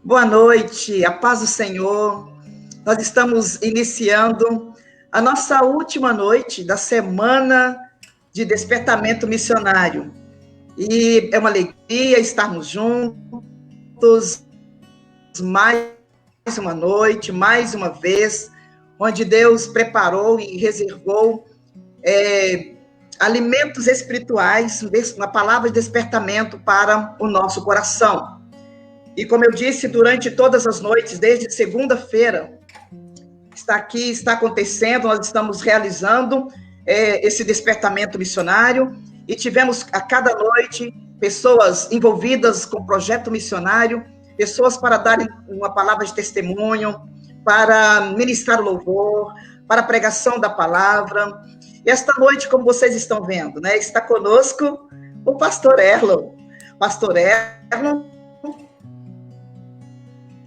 Boa noite, a paz do Senhor. Nós estamos iniciando a nossa última noite da semana de despertamento missionário. E é uma alegria estarmos juntos mais uma noite, mais uma vez, onde Deus preparou e reservou alimentos espirituais, uma palavra de despertamento para o nosso coração. E como eu disse, durante todas as noites, desde segunda-feira, está acontecendo, nós estamos realizando esse despertamento missionário, e tivemos a cada noite pessoas envolvidas com o projeto missionário, pessoas para darem uma palavra de testemunho, para ministrar o louvor, para a pregação da palavra. E esta noite, como vocês estão vendo, né, está conosco o pastor Erlon. Pastor Erlon,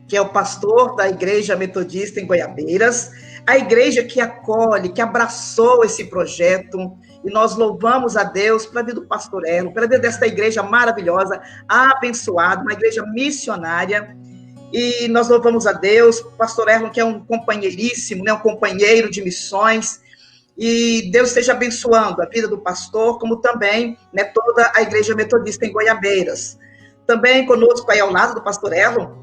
que é o pastor da Igreja Metodista em Goiabeiras, a igreja que acolhe, que abraçou esse projeto, e nós louvamos a Deus pela vida do pastor Erlon, pela vida desta igreja maravilhosa, abençoada, uma igreja missionária, e nós louvamos a Deus, o pastor Erlon, que é um companheiríssimo, né, um companheiro de missões, e Deus esteja abençoando a vida do pastor, como também, né, toda a Igreja Metodista em Goiabeiras. Também conosco aí ao lado do pastor Erlon,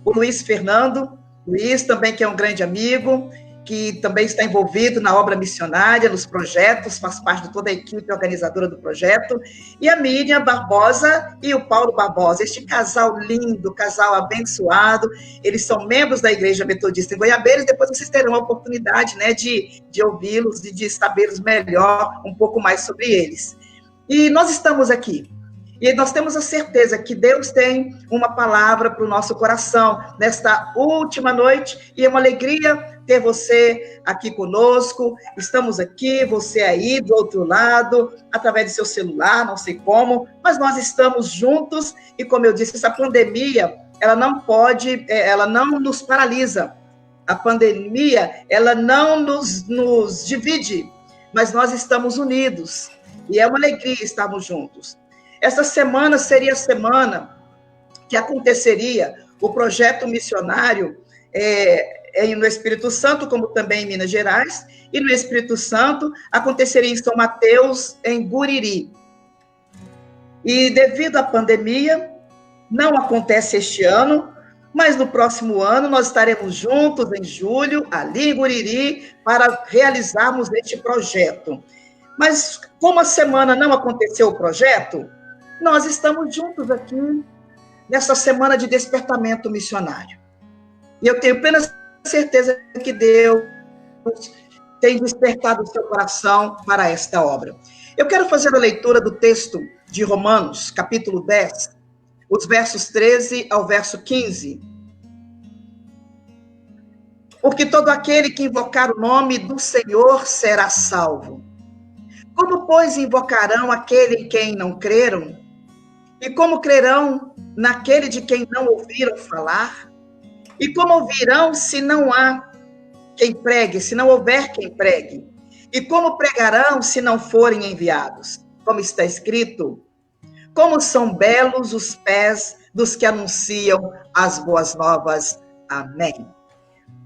o Luiz Fernando, Luiz também, que é um grande amigo, que também está envolvido na obra missionária, nos projetos, faz parte de toda a equipe organizadora do projeto, e a Miriam Barbosa e o Paulo Barbosa, este casal lindo, casal abençoado, eles são membros da Igreja Metodista em Goiabeiras, depois vocês terão a oportunidade, né, de ouvi-los e de sabermos melhor um pouco mais sobre eles. E nós estamos aqui, e nós temos a certeza que Deus tem uma palavra para o nosso coração nesta última noite, e é uma alegria ter você aqui conosco. Estamos aqui, você aí do outro lado, através do seu celular, não sei como, mas nós estamos juntos, e como eu disse, essa pandemia, ela não nos paralisa. A pandemia, ela não nos divide, mas nós estamos unidos, e é uma alegria estarmos juntos. Essa semana seria a semana que aconteceria o projeto missionário no Espírito Santo, como também em Minas Gerais, e no Espírito Santo aconteceria em São Mateus, em Guriri. E devido à pandemia, não acontece este ano, mas no próximo ano nós estaremos juntos em julho, ali em Guriri, para realizarmos este projeto. Mas como a semana não aconteceu o projeto, nós estamos juntos aqui nessa semana de despertamento missionário. E eu tenho plena certeza que Deus tem despertado o seu coração para esta obra. Eu quero fazer a leitura do texto de Romanos, capítulo 10, os versos 13 ao verso 15. Porque todo aquele que invocar o nome do Senhor será salvo. Como, pois, invocarão aquele em quem não creram? E como crerão naquele de quem não ouviram falar? E como ouvirão se não há quem pregue, se não houver quem pregue? E como pregarão se não forem enviados? Como está escrito, como são belos os pés dos que anunciam as boas novas. Amém.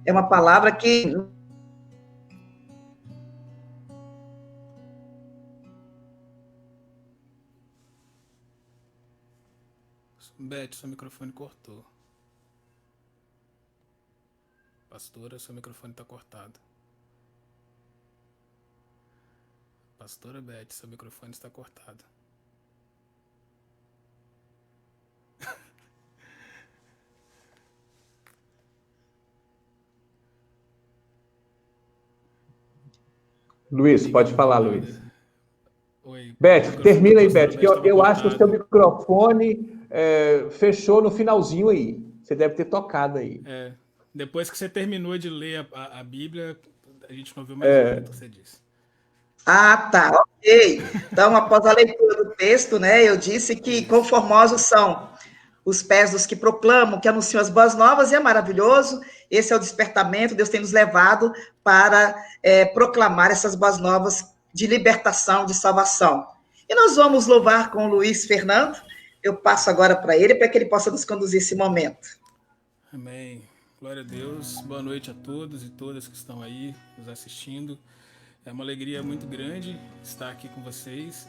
É uma palavra que... Beth, seu microfone cortou. Pastora, seu microfone está cortado. Pastora Beth, seu microfone está cortado. Luiz, pode falar, Luiz. Oi. Beth, termina aí, Beth, que eu acho que o seu microfone fechou no finalzinho aí. Você deve ter tocado aí. Depois que você terminou de ler a Bíblia, a gente não ouviu mais nada do que você disse. Ah, tá, ok. Então, após a leitura do texto, né, eu disse que conformosos são os pés dos que proclamam, que anunciam as boas novas, e é maravilhoso. Esse é o despertamento, Deus tem nos levado para proclamar essas boas novas de libertação, de salvação. E nós vamos louvar com o Luiz Fernando. Eu passo agora para ele, para que ele possa nos conduzir esse momento. Amém. Glória a Deus. Boa noite a todos e todas que estão aí nos assistindo. É uma alegria muito grande estar aqui com vocês.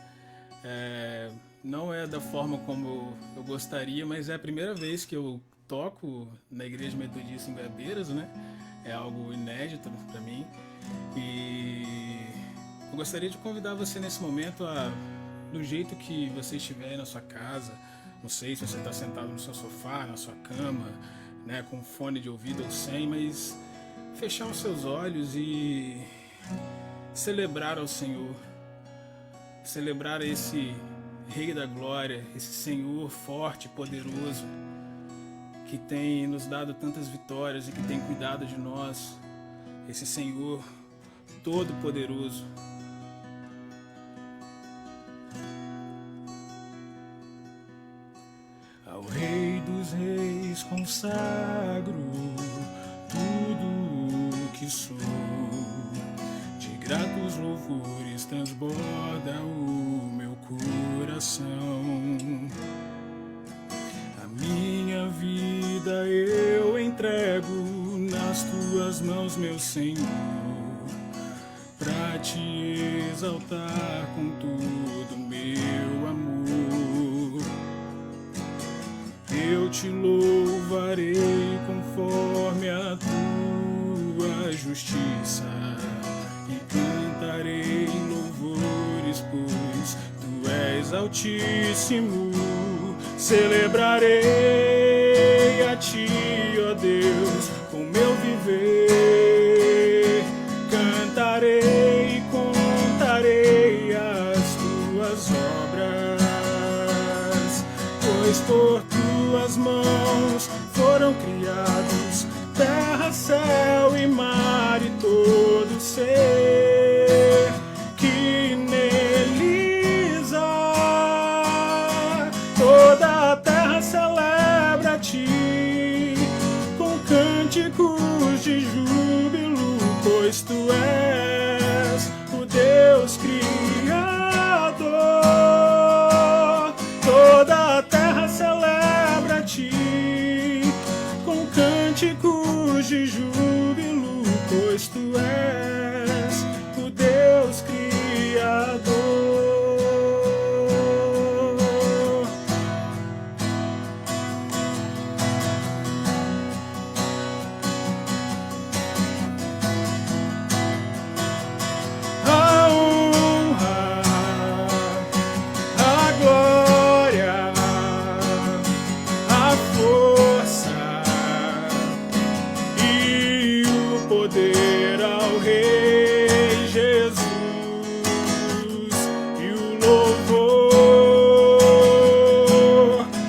Não é da forma como eu gostaria, mas é a primeira vez que eu toco na Igreja Metodista em Goiabeiras, né? É algo inédito para mim. E eu gostaria de convidar você nesse momento do jeito que você estiver aí na sua casa, não sei se você está sentado no seu sofá, na sua cama, né, com fone de ouvido ou sem, mas fechar os seus olhos e celebrar ao Senhor, celebrar esse Rei da Glória, esse Senhor forte e poderoso, que tem nos dado tantas vitórias e que tem cuidado de nós, esse Senhor todo-poderoso. Ao Rei dos Reis consagro tudo o que sou, de gratos louvores transborda o meu coração. A minha vida eu entrego nas tuas mãos, meu Senhor, pra te exaltar com todo meu amor. Eu te louvarei conforme a tua justiça e cantarei louvores, pois tu és altíssimo. Celebrarei a ti, ó Deus, com meu viver. Cantarei e contarei as tuas obras, pois por tuas mãos foram criados terra, céu e mar e todo ser que neles há. Toda a terra celebra a ti com cânticos de júbilo, pois tu és o Deus Criador. Toda a terra celebra a ti com cânticos de júbilo, pois tu és o Deus Criador. A honra, a glória, a força e o poder ao Rei Jesus, e o louvor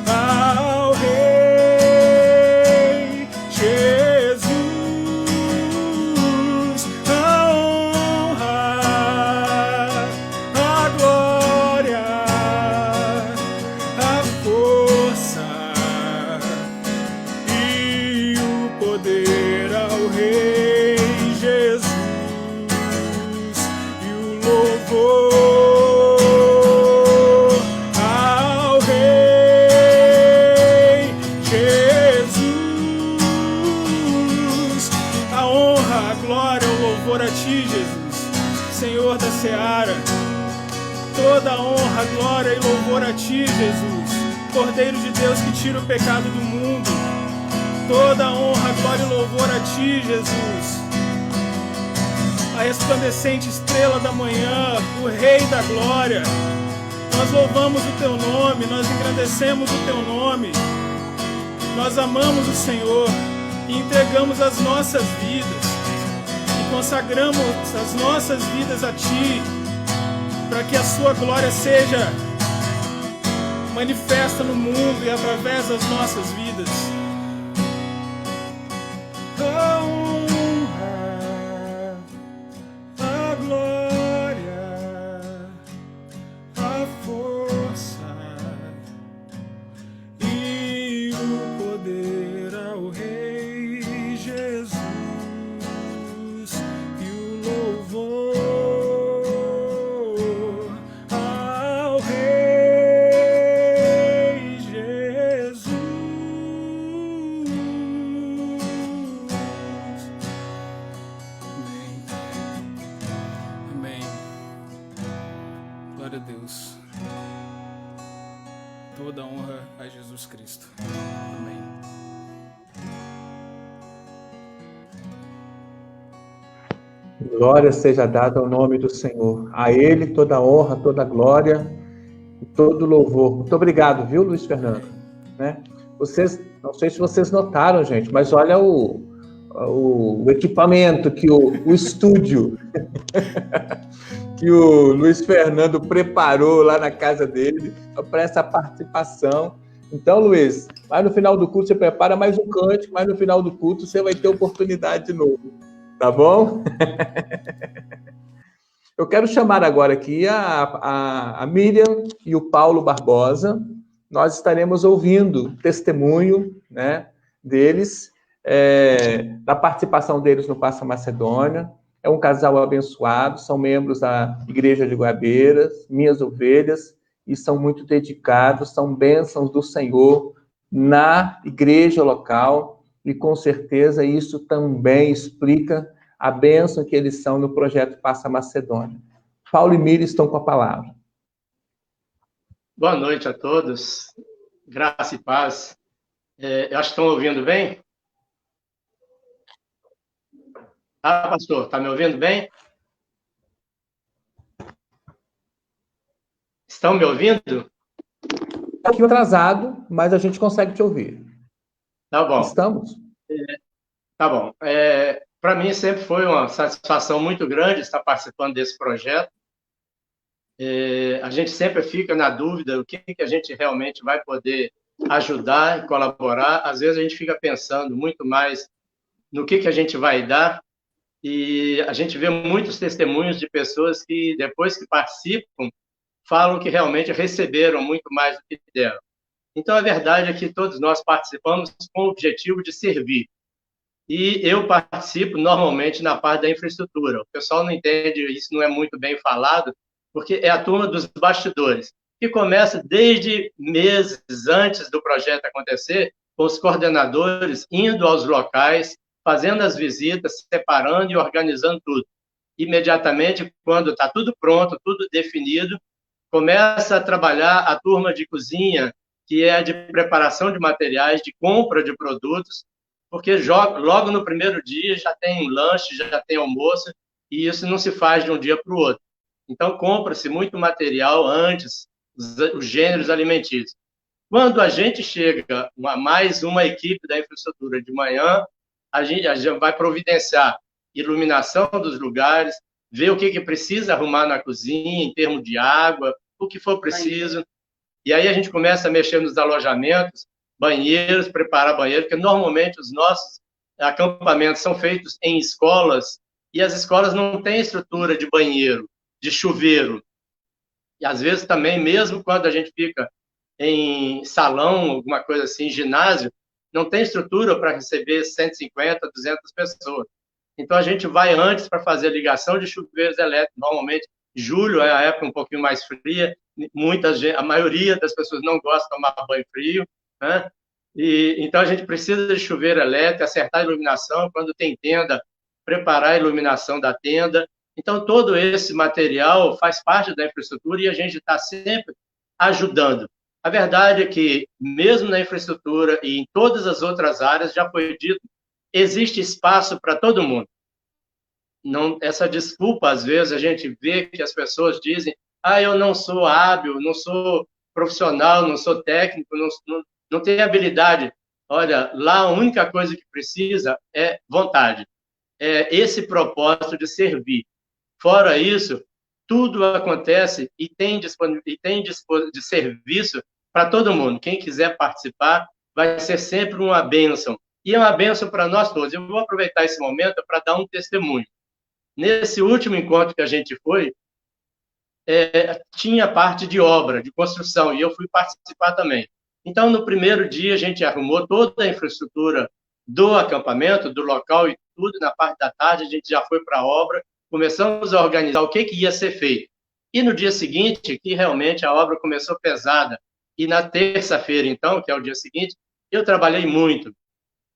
ao Rei Jesus. A honra, a glória, a força e o poder ao Rei Jesus, e o louvor ao Rei Jesus. A honra, a glória, o louvor a ti, Jesus, Senhor da seara. Toda a honra, glória e louvor a ti, Jesus, Cordeiro de Deus que tira o pecado do mundo. Toda a honra, glória e louvor a ti, Jesus, a resplandecente estrela da manhã, o Rei da Glória. Nós louvamos o teu nome, nós engrandecemos o teu nome, nós amamos o Senhor e entregamos as nossas vidas e consagramos as nossas vidas a ti, para que a sua glória seja manifesta no mundo e através das nossas vidas. A honra, a glória, a força e o poder ao Rei Jesus, e o louvor ao Rei Jesus. Glória a Deus. Toda honra a Jesus Cristo. Amém. Glória seja dada ao nome do Senhor. A Ele toda honra, toda glória e todo louvor. Muito obrigado, viu, Luiz Fernando? Né? Vocês, não sei se vocês notaram, gente, mas olha o equipamento, o estúdio que o Luiz Fernando preparou lá na casa dele para essa participação. Então, Luiz, vai no final do culto, você prepara mais um cântico, mas no final do culto você vai ter oportunidade de novo. Tá bom? Eu quero chamar agora aqui a Miriam e o Paulo Barbosa. Nós estaremos ouvindo testemunho, né, deles, da participação deles no Passa Macedônia. É um casal abençoado, são membros da Igreja de Goiabeiras, minhas ovelhas, e são muito dedicados, são bênçãos do Senhor na igreja local, e com certeza isso também explica a bênção que eles são no projeto Passa Macedônia. Paulo e Miriam estão com a palavra. Boa noite a todos, graça e paz. Eu acho que estão ouvindo bem? Ah, pastor, está me ouvindo bem? Estão me ouvindo? Está aqui atrasado, mas a gente consegue te ouvir. Tá bom. Estamos? Tá bom. Para mim sempre foi uma satisfação muito grande estar participando desse projeto. A gente sempre fica na dúvida o que a gente realmente vai poder ajudar e colaborar. Às vezes a gente fica pensando muito mais no que a gente vai dar, e a gente vê muitos testemunhos de pessoas que, depois que participam, falam que realmente receberam muito mais do que deram. Então, a verdade é que todos nós participamos com o objetivo de servir. E eu participo normalmente na parte da infraestrutura. O pessoal não entende, isso não é muito bem falado, porque é a turma dos bastidores, que começa desde meses antes do projeto acontecer, com os coordenadores indo aos locais, fazendo as visitas, separando e organizando tudo. Imediatamente, quando está tudo pronto, tudo definido, começa a trabalhar a turma de cozinha, que é a de preparação de materiais, de compra de produtos, porque logo no primeiro dia já tem lanche, já tem almoço, e isso não se faz de um dia para o outro. Então, compra-se muito material antes, os gêneros alimentícios. Quando a gente chega mais uma equipe da infraestrutura de manhã, a gente vai providenciar iluminação dos lugares, ver o que precisa arrumar na cozinha, em termos de água, o que for preciso. E aí a gente começa a mexer nos alojamentos, banheiros, preparar banheiro, porque normalmente os nossos acampamentos são feitos em escolas, e as escolas não têm estrutura de banheiro, de chuveiro. E às vezes também, mesmo quando a gente fica em salão, alguma coisa assim, ginásio, não tem estrutura para receber 150, 200 pessoas. Então, a gente vai antes para fazer a ligação de chuveiros elétricos. Normalmente, julho é a época um pouquinho mais fria, a maioria das pessoas não gosta de tomar banho frio, né? Então, a gente precisa de chuveiro elétrico, acertar a iluminação, quando tem tenda, preparar a iluminação da tenda. Então, todo esse material faz parte da infraestrutura e a gente está sempre ajudando. A verdade é que, mesmo na infraestrutura e em todas as outras áreas, já foi dito, existe espaço para todo mundo. Não, essa desculpa, às vezes, a gente vê que as pessoas dizem, eu não sou hábil, não sou profissional, não sou técnico, não tenho habilidade. Olha, lá a única coisa que precisa é vontade. É esse propósito de servir. Fora isso, tudo acontece e tem de serviço para todo mundo. Quem quiser participar vai ser sempre uma bênção. E é uma bênção para nós todos. Eu vou aproveitar esse momento para dar um testemunho. Nesse último encontro que a gente foi, tinha parte de obra, de construção, e eu fui participar também. Então, no primeiro dia, a gente arrumou toda a infraestrutura do acampamento, do local e tudo. Na parte da tarde, a gente já foi para a obra, começamos a organizar o que ia ser feito. E no dia seguinte, que realmente a obra começou pesada, e na terça-feira, então, que é o dia seguinte, eu trabalhei muito.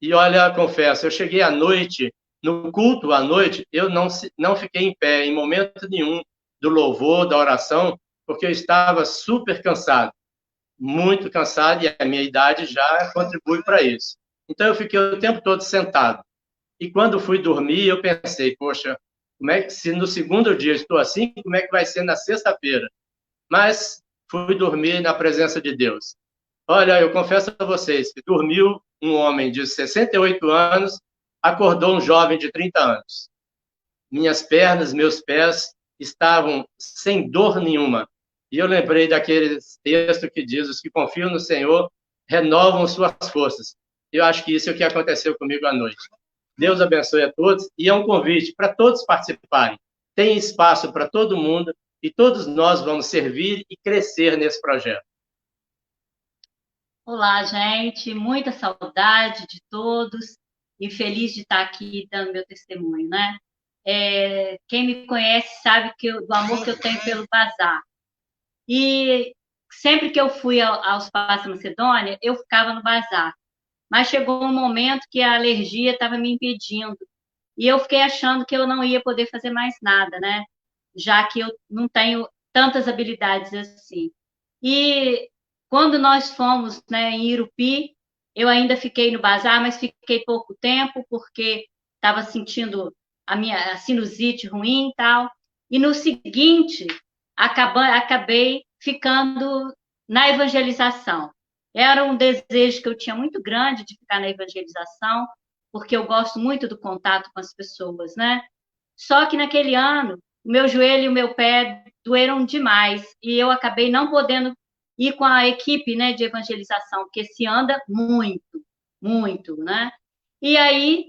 E olha, confesso, eu cheguei à noite, no culto à noite, eu não fiquei em pé em momento nenhum do louvor, da oração, porque eu estava super cansado, muito cansado, e a minha idade já contribui para isso. Então, eu fiquei o tempo todo sentado. E quando fui dormir, eu pensei, poxa, como é que, se no segundo dia eu estou assim, como é que vai ser na sexta-feira? Mas fui dormir na presença de Deus. Olha, eu confesso a vocês que dormiu um homem de 68 anos, acordou um jovem de 30 anos. Minhas pernas, meus pés estavam sem dor nenhuma. E eu lembrei daquele texto que diz: os que confiam no Senhor renovam suas forças. Eu acho que isso é o que aconteceu comigo à noite. Deus abençoe a todos, e é um convite para todos participarem. Tem espaço para todo mundo, e todos nós vamos servir e crescer nesse projeto. Olá, gente, muita saudade de todos e feliz de estar aqui dando meu testemunho, né? Quem me conhece sabe do amor que eu tenho pelo bazar. E sempre que eu fui aos Passos da Macedônia, eu ficava no bazar. Mas chegou um momento que a alergia estava me impedindo. E eu fiquei achando que eu não ia poder fazer mais nada, né? Já que eu não tenho tantas habilidades assim. E quando nós fomos, né, em Irupi, eu ainda fiquei no bazar, mas fiquei pouco tempo, porque estava sentindo a sinusite ruim e tal. E no seguinte, acabei ficando na evangelização. Era um desejo que eu tinha muito grande de ficar na evangelização, porque eu gosto muito do contato com as pessoas, né? Só que naquele ano, o meu joelho e o meu pé doeram demais, e eu acabei não podendo ir com a equipe, né, de evangelização, porque se anda muito, muito, né? E aí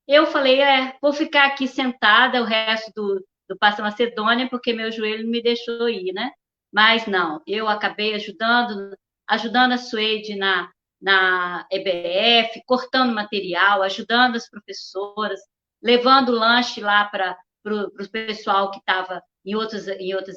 eu falei, vou ficar aqui sentada o resto do Passo Macedônia, porque meu joelho não me deixou ir, né? Mas não, eu acabei ajudando a Suede na EBF, cortando material, ajudando as professoras, levando lanche lá para o pessoal que estava em outras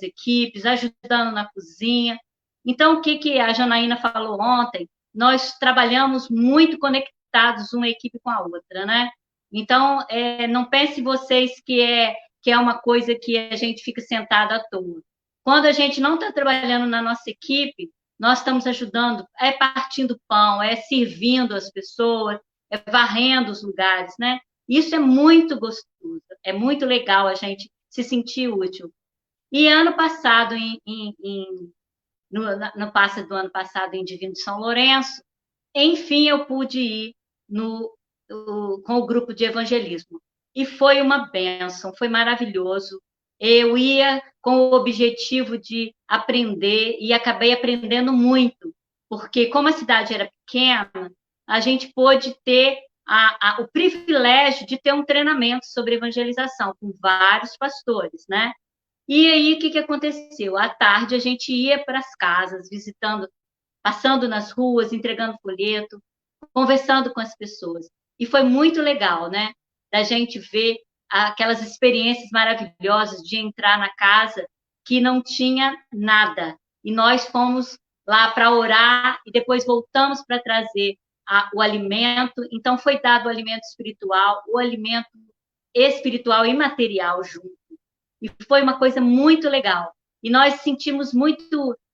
equipes, ajudando na cozinha. Então, o que a Janaína falou ontem, nós trabalhamos muito conectados uma equipe com a outra, né? Então, não pense vocês que é uma coisa que a gente fica sentado à toa. Quando a gente não está trabalhando na nossa equipe, nós estamos ajudando, partindo pão, servindo as pessoas, varrendo os lugares, né? Isso é muito gostoso, é muito legal a gente se sentir útil. E ano passado, no passe do ano passado, em Divino de São Lourenço, enfim, eu pude ir com o grupo de evangelismo. E foi uma bênção, foi maravilhoso. Eu ia com o objetivo de aprender e acabei aprendendo muito, porque como a cidade era pequena, a gente pôde ter o privilégio de ter um treinamento sobre evangelização com vários pastores, né? E aí, o que aconteceu? À tarde, a gente ia para as casas, visitando, passando nas ruas, entregando folheto, conversando com as pessoas. E foi muito legal, né? Da gente ver aquelas experiências maravilhosas de entrar na casa que não tinha nada. E nós fomos lá para orar e depois voltamos para trazer o alimento. Então, foi dado o alimento espiritual e material junto. E foi uma coisa muito legal. E nós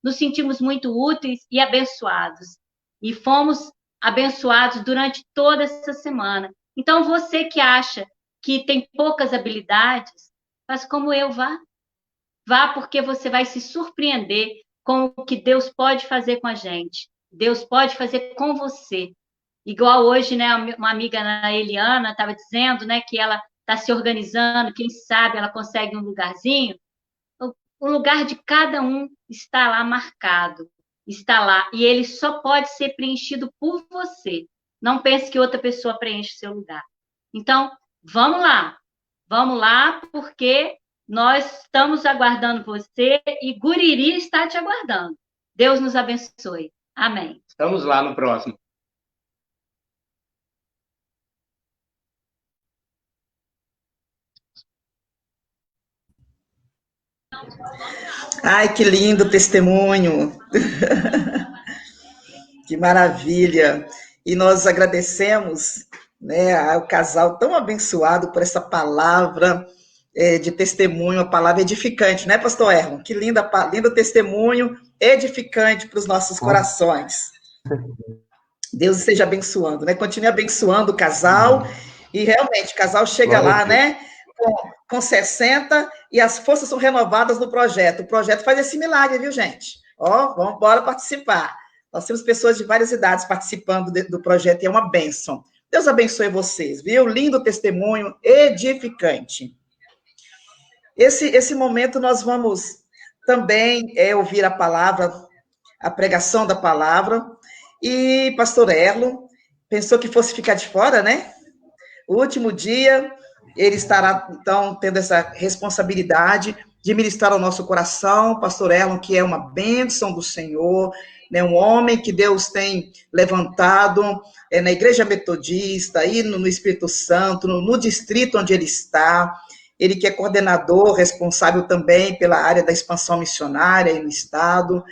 nos sentimos muito úteis e abençoados. E fomos abençoados durante toda essa semana. Então, você que acha que tem poucas habilidades, faz como eu, vá. Vá, porque você vai se surpreender com o que Deus pode fazer com a gente. Deus pode fazer com você. Igual hoje, né, uma amiga, a Eliana, estava dizendo, né, que ela está se organizando, quem sabe ela consegue um lugarzinho. O lugar de cada um está lá marcado, está lá, e ele só pode ser preenchido por você. Não pense que outra pessoa preenche seu lugar. Então, vamos lá, porque nós estamos aguardando você e Guriri está te aguardando. Deus nos abençoe. Amém. Estamos lá no próximo. Ai, que lindo testemunho. Que maravilha. E nós agradecemos, né, ao casal tão abençoado por essa palavra de testemunho, a palavra edificante, né, pastor Erlon? Que lindo testemunho, edificante para os nossos corações. Deus esteja abençoando, né? Continue abençoando o casal, e realmente o casal chega lá, né, com 60, e as forças são renovadas no projeto. O projeto faz esse milagre, viu, gente? Ó, vamos embora participar. Nós temos pessoas de várias idades participando do projeto, e é uma bênção. Deus abençoe vocês, viu? Lindo testemunho, edificante. Esse momento nós vamos também ouvir a palavra, a pregação da palavra, e pastor Erlon pensou que fosse ficar de fora, né? O último dia, ele estará, então, tendo essa responsabilidade de ministrar ao nosso coração, pastor Erlon, que é uma bênção do Senhor, né, um homem que Deus tem levantado na Igreja Metodista, aí no Espírito Santo, no distrito onde ele está, ele que é coordenador, responsável também pela área da expansão missionária aí no estado,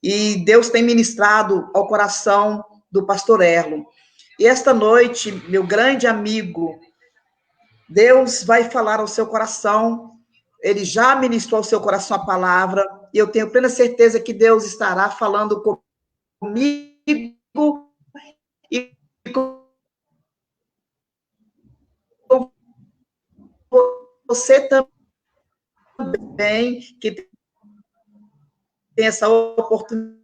e Deus tem ministrado ao coração do pastor Erlon. E esta noite, meu grande amigo, Deus vai falar ao seu coração, ele já ministrou ao seu coração a palavra, e eu tenho plena certeza que Deus estará falando comigo e com você também, que tem essa oportunidade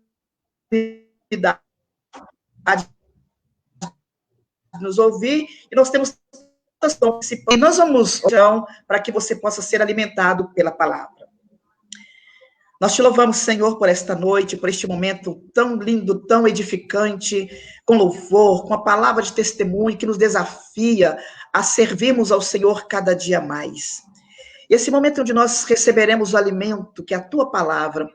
de nos ouvir, e nós temos e nós vamos, então, para que você possa ser alimentado pela palavra. Nós te louvamos, Senhor, por esta noite, por este momento tão lindo, tão edificante, com louvor, com a palavra de testemunho que nos desafia a servirmos ao Senhor cada dia mais. E esse momento onde nós receberemos o alimento, que é a tua palavra,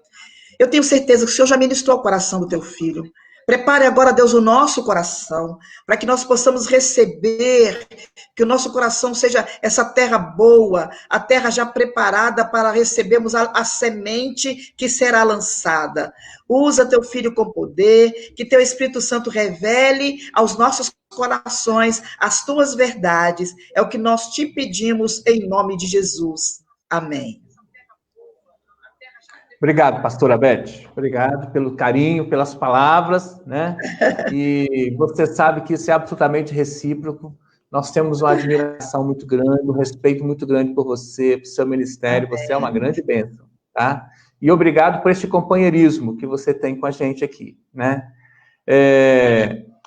eu tenho certeza que o Senhor já ministrou o coração do teu filho. Prepare agora, Deus, o nosso coração, para que nós possamos receber, que o nosso coração seja essa terra boa, a terra já preparada para recebermos a semente que será lançada. Usa teu filho com poder, que teu Espírito Santo revele aos nossos corações as tuas verdades. É o que nós te pedimos em nome de Jesus. Amém. Obrigado, pastora Beth. Obrigado pelo carinho, pelas palavras, né? E você sabe que isso é absolutamente recíproco. Nós temos uma admiração muito grande, um respeito muito grande por você, por seu ministério. Você é uma grande bênção, tá? E obrigado por este companheirismo que você tem com a gente aqui, né?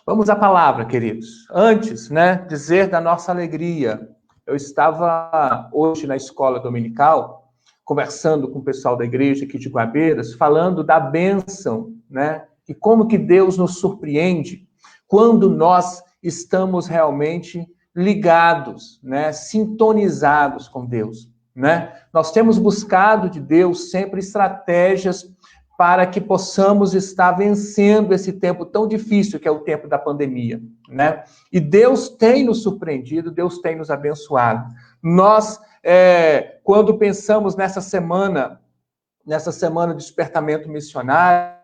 Vamos à palavra, queridos. Antes, né, dizer da nossa alegria. Eu estava hoje na escola dominical, conversando com o pessoal da igreja aqui de Guabeiras, falando da bênção, né? E como que Deus nos surpreende quando nós estamos realmente ligados, né? Sintonizados com Deus, né? Nós temos buscado de Deus sempre estratégias para que possamos estar vencendo esse tempo tão difícil que é o tempo da pandemia, né? E Deus tem nos surpreendido, Deus tem nos abençoado. Nós, quando pensamos nessa semana de despertamento missionário,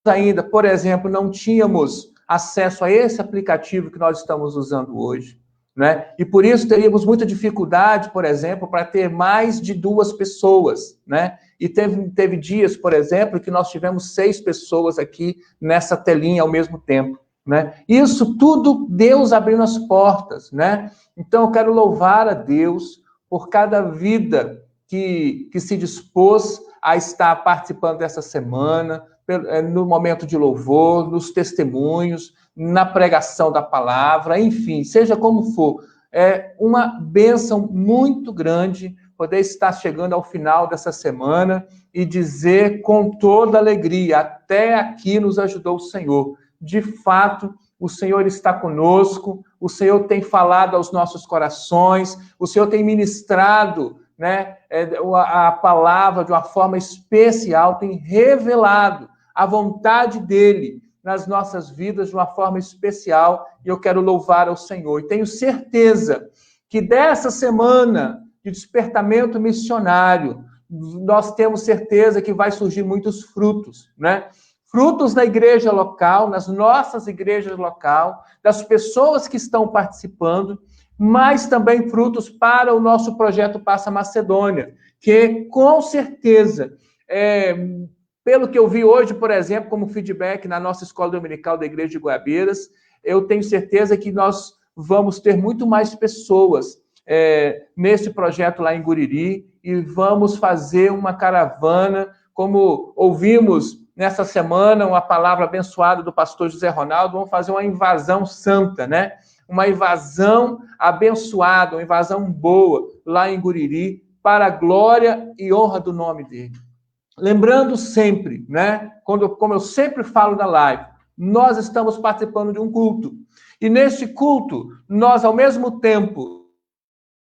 ainda, por exemplo, não tínhamos acesso a esse aplicativo que nós estamos usando hoje, né? E por isso teríamos muita dificuldade, por exemplo, para ter mais de 2 pessoas, né? E teve dias, por exemplo, que nós tivemos 6 pessoas aqui nessa telinha ao mesmo tempo, né? Isso tudo Deus abrindo as portas, né? Então eu quero louvar a Deus por cada vida que se dispôs a estar participando dessa semana, no momento de louvor, nos testemunhos, na pregação da palavra, enfim, seja como for. É uma bênção muito grande poder estar chegando ao final dessa semana e dizer com toda alegria, até aqui nos ajudou o Senhor. De fato, o Senhor está conosco, o Senhor tem falado aos nossos corações, o Senhor tem ministrado, né, a palavra de uma forma especial, tem revelado a vontade dele nas nossas vidas de uma forma especial, e eu quero louvar ao Senhor. E tenho certeza que dessa semana de despertamento missionário, nós temos certeza que vai surgir muitos frutos, né? Frutos na igreja local, nas nossas igrejas local, das pessoas que estão participando, mas também frutos para o nosso projeto Passa Macedônia, que com certeza, pelo que eu vi hoje, por exemplo, como feedback na nossa escola dominical da Igreja de Goiabeiras, eu tenho certeza que nós vamos ter muito mais pessoas nesse projeto lá em Guriri, e vamos fazer uma caravana, como ouvimos nessa semana, uma palavra abençoada do pastor José Ronaldo, vamos fazer uma invasão santa, né? Uma invasão abençoada, uma invasão boa lá em Guriri, para a glória e honra do nome dele. Lembrando sempre, né? Como eu sempre falo na live, nós estamos participando de um culto. E neste culto, nós, ao mesmo tempo,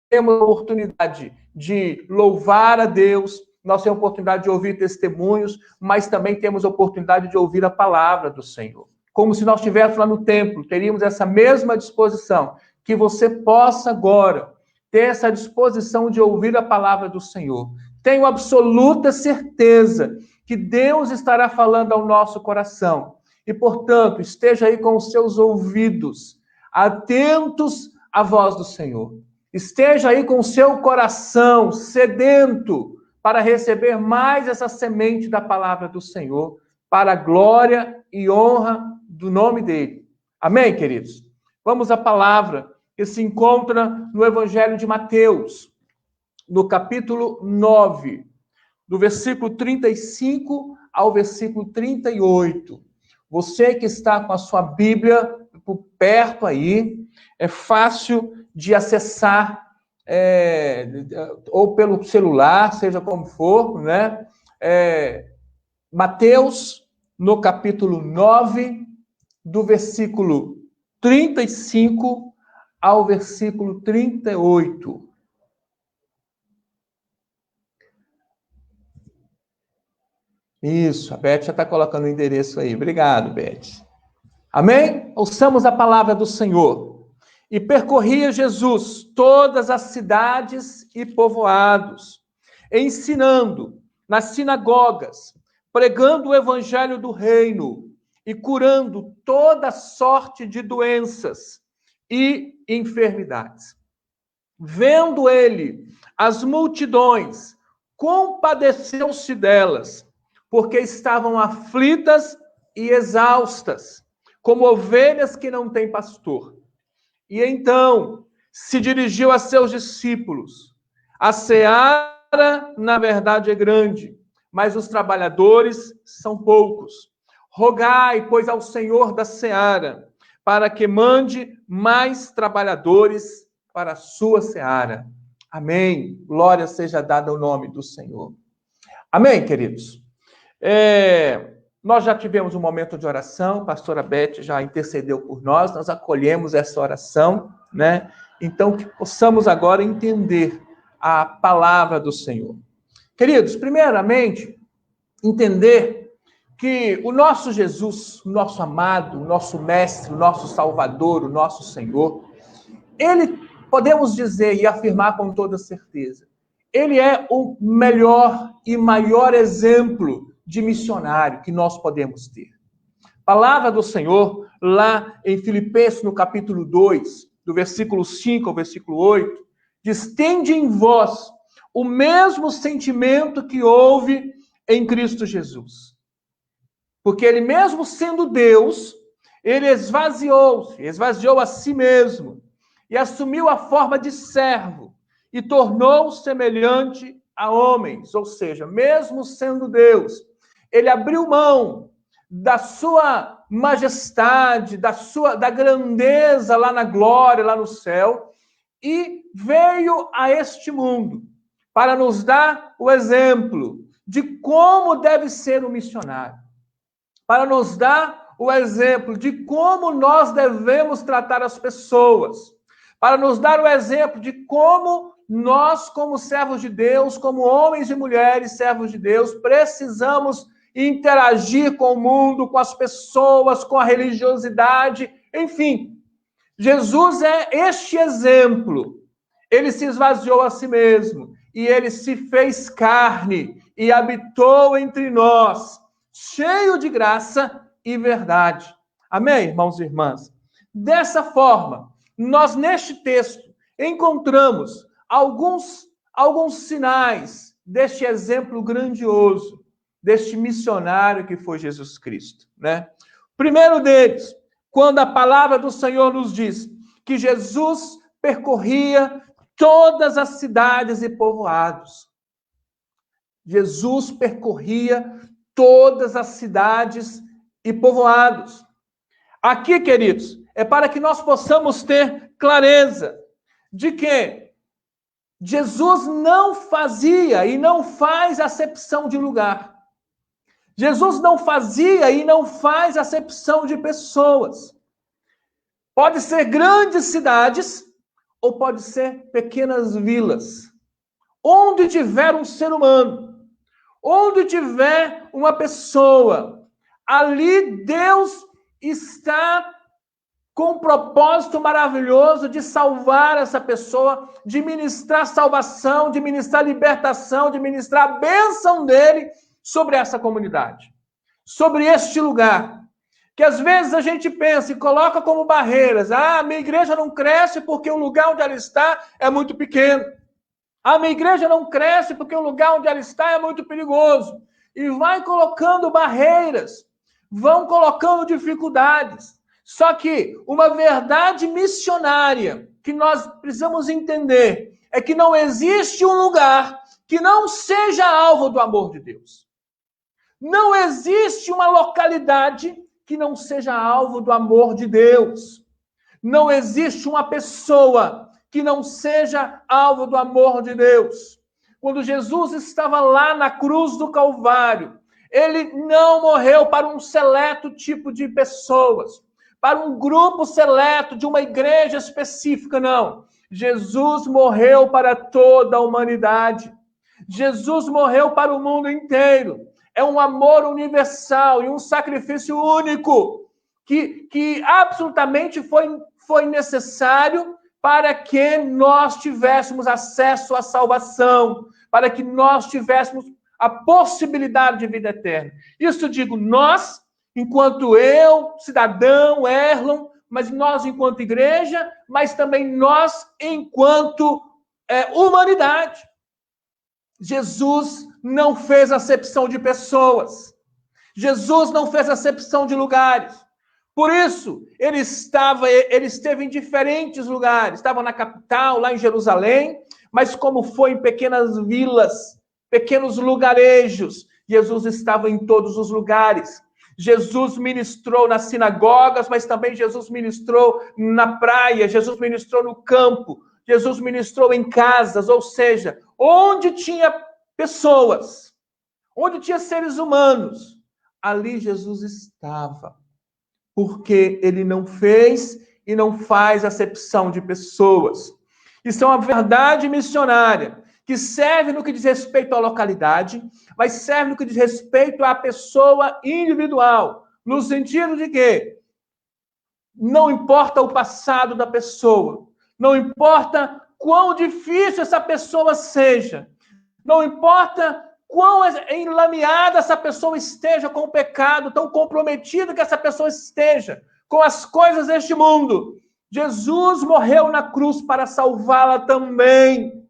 temos a oportunidade de louvar a Deus, nós temos a oportunidade de ouvir testemunhos, mas também temos a oportunidade de ouvir a palavra do Senhor. Como se nós estivéssemos lá no templo, teríamos essa mesma disposição, que você possa agora ter essa disposição de ouvir a palavra do Senhor. Tenho absoluta certeza que Deus estará falando ao nosso coração. E, portanto, esteja aí com os seus ouvidos atentos à voz do Senhor. Esteja aí com o seu coração sedento para receber mais essa semente da palavra do Senhor, para a glória e honra do nome dele. Amém, queridos? Vamos à palavra que se encontra no Evangelho de Mateus, no capítulo 9, do versículo 35 ao versículo 38. Você que está com a sua Bíblia por perto aí, é fácil de acessar, ou pelo celular, seja como for, né? Mateus, no capítulo 9, do versículo 35 ao versículo 38. Isso, a Beth já está colocando o endereço aí. Obrigado, Beth. Amém? Ouçamos a palavra do Senhor. E percorria Jesus todas as cidades e povoados, ensinando nas sinagogas, pregando o evangelho do reino e curando toda sorte de doenças e enfermidades. Vendo ele as multidões, compadeceu-se delas, porque estavam aflitas e exaustas, como ovelhas que não têm pastor. E então se dirigiu a seus discípulos. A seara, na verdade, é grande, mas os trabalhadores são poucos. Rogai, pois, ao Senhor da seara, para que mande mais trabalhadores para a sua seara. Amém. Glória seja dada ao nome do Senhor. Amém, queridos? Nós já tivemos um momento de oração, a pastora Beth já intercedeu por nós acolhemos essa oração, né? Então, que possamos agora entender a palavra do Senhor. Queridos, primeiramente, entender que o nosso Jesus, o nosso amado, o nosso mestre, o nosso salvador, o nosso Senhor, ele, podemos dizer e afirmar com toda certeza, ele é o melhor e maior exemplo de missionário que nós podemos ter. Palavra do Senhor, lá em Filipenses, no capítulo 2, do versículo 5 ao versículo 8, diz: tende em vós o mesmo sentimento que houve em Cristo Jesus. Porque ele mesmo sendo Deus, ele esvaziou a si mesmo, e assumiu a forma de servo, e tornou-se semelhante a homens, ou seja, mesmo sendo Deus, ele abriu mão da sua majestade, da grandeza lá na glória, lá no céu, e veio a este mundo para nos dar o exemplo de como deve ser um missionário, para nos dar o exemplo de como nós devemos tratar as pessoas, para nos dar o exemplo de como nós, como servos de Deus, como homens e mulheres servos de Deus, precisamos interagir com o mundo, com as pessoas, com a religiosidade, enfim. Jesus é este exemplo. Ele se esvaziou a si mesmo e ele se fez carne e habitou entre nós, cheio de graça e verdade. Amém, irmãos e irmãs? Dessa forma, nós neste texto encontramos alguns sinais deste exemplo grandioso, deste missionário que foi Jesus Cristo, né? Primeiro deles, quando a palavra do Senhor nos diz que Jesus percorria todas as cidades e povoados. Jesus percorria todas as cidades e povoados. Aqui, queridos, é para que nós possamos ter clareza de que Jesus não fazia e não faz acepção de lugar. Jesus não fazia e não faz acepção de pessoas. Pode ser grandes cidades ou pode ser pequenas vilas. Onde tiver um ser humano, onde tiver uma pessoa, ali Deus está com um propósito maravilhoso de salvar essa pessoa, de ministrar salvação, de ministrar libertação, de ministrar a bênção dele sobre essa comunidade, sobre este lugar. Que às vezes a gente pensa e coloca como barreiras. Ah, minha igreja não cresce porque o lugar onde ela está é muito pequeno. A minha igreja não cresce porque o lugar onde ela está é muito perigoso. E vai colocando barreiras, vão colocando dificuldades. Só que uma verdade missionária que nós precisamos entender é que não existe um lugar que não seja alvo do amor de Deus. Não existe uma localidade que não seja alvo do amor de Deus. Não existe uma pessoa que não seja alvo do amor de Deus. Quando Jesus estava lá na cruz do Calvário, ele não morreu para um seleto tipo de pessoas, para um grupo seleto de uma igreja específica, não. Jesus morreu para toda a humanidade. Jesus morreu para o mundo inteiro. É um amor universal e um sacrifício único que absolutamente foi necessário para que nós tivéssemos acesso à salvação, para que nós tivéssemos a possibilidade de vida eterna. Isso digo nós, enquanto eu, cidadão, Erlon, mas nós enquanto igreja, mas também nós enquanto humanidade. Jesus não fez acepção de pessoas. Jesus não fez acepção de lugares. Por isso, ele esteve em diferentes lugares. Estava na capital, lá em Jerusalém, mas como foi em pequenas vilas, pequenos lugarejos, Jesus estava em todos os lugares. Jesus ministrou nas sinagogas, mas também Jesus ministrou na praia, Jesus ministrou no campo, Jesus ministrou em casas, ou seja, onde tinha pessoas, onde tinha seres humanos, ali Jesus estava. Porque ele não fez e não faz acepção de pessoas. Isso é uma verdade missionária, que serve no que diz respeito à localidade, mas serve no que diz respeito à pessoa individual, no sentido de que não importa o passado da pessoa, não importa quão difícil essa pessoa seja, não importa quão enlameada essa pessoa esteja com o pecado, tão comprometida que essa pessoa esteja com as coisas deste mundo. Jesus morreu na cruz para salvá-la também.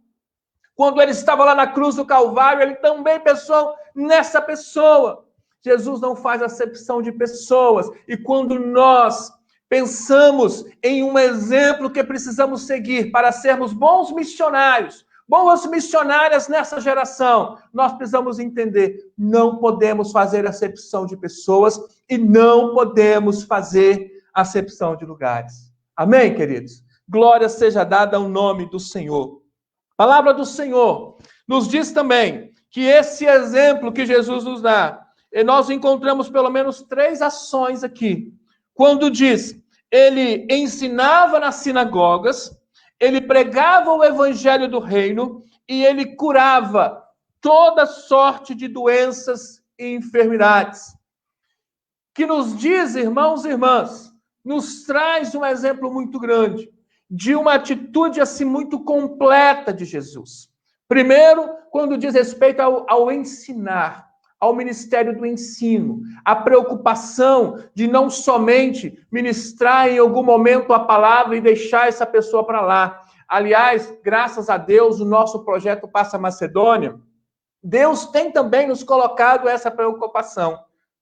Quando ele estava lá na cruz do Calvário, ele também pensou nessa pessoa. Jesus não faz acepção de pessoas. E quando nós pensamos em um exemplo que precisamos seguir para sermos bons missionários, boas missionárias nessa geração, nós precisamos entender, não podemos fazer acepção de pessoas e não podemos fazer acepção de lugares. Amém, queridos? Glória seja dada ao nome do Senhor. A palavra do Senhor nos diz também que esse exemplo que Jesus nos dá, e nós encontramos pelo menos 3 ações aqui. Quando diz, ele ensinava nas sinagogas, ele pregava o evangelho do reino e ele curava toda sorte de doenças e enfermidades. Que nos diz, irmãos e irmãs, nos traz um exemplo muito grande de uma atitude assim muito completa de Jesus. Primeiro, quando diz respeito ao ensinar, ao ministério do ensino, a preocupação de não somente ministrar em algum momento a palavra e deixar essa pessoa para lá. Aliás, graças a Deus, o nosso projeto Passa Macedônia, Deus tem também nos colocado essa preocupação,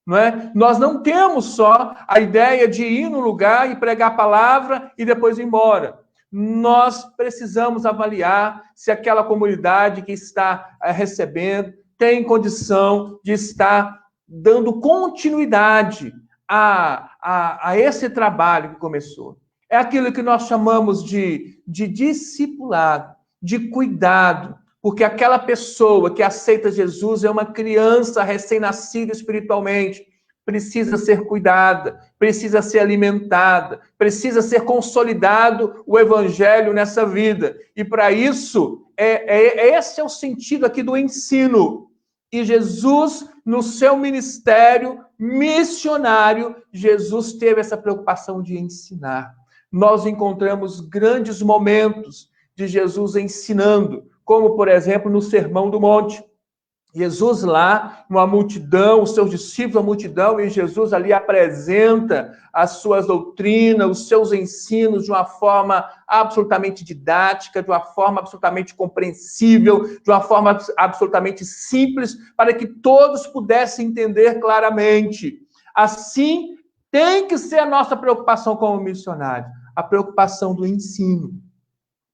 não é? Nós não temos só a ideia de ir no lugar e pregar a palavra e depois ir embora. Nós precisamos avaliar se aquela comunidade que está recebendo tem condição de estar dando continuidade a esse trabalho que começou. É aquilo que nós chamamos de discipulado, de cuidado, porque aquela pessoa que aceita Jesus é uma criança recém-nascida espiritualmente, precisa ser cuidada, precisa ser alimentada, precisa ser consolidado o evangelho nessa vida. E para isso, esse é o sentido aqui do ensino. E Jesus, no seu ministério missionário, Jesus teve essa preocupação de ensinar. Nós encontramos grandes momentos de Jesus ensinando, como, por exemplo, no Sermão do Monte. Jesus lá, uma multidão, os seus discípulos, a multidão, e Jesus ali apresenta as suas doutrinas, os seus ensinos de uma forma absolutamente didática, de uma forma absolutamente compreensível, de uma forma absolutamente simples, para que todos pudessem entender claramente. Assim, tem que ser a nossa preocupação como missionário, a preocupação do ensino.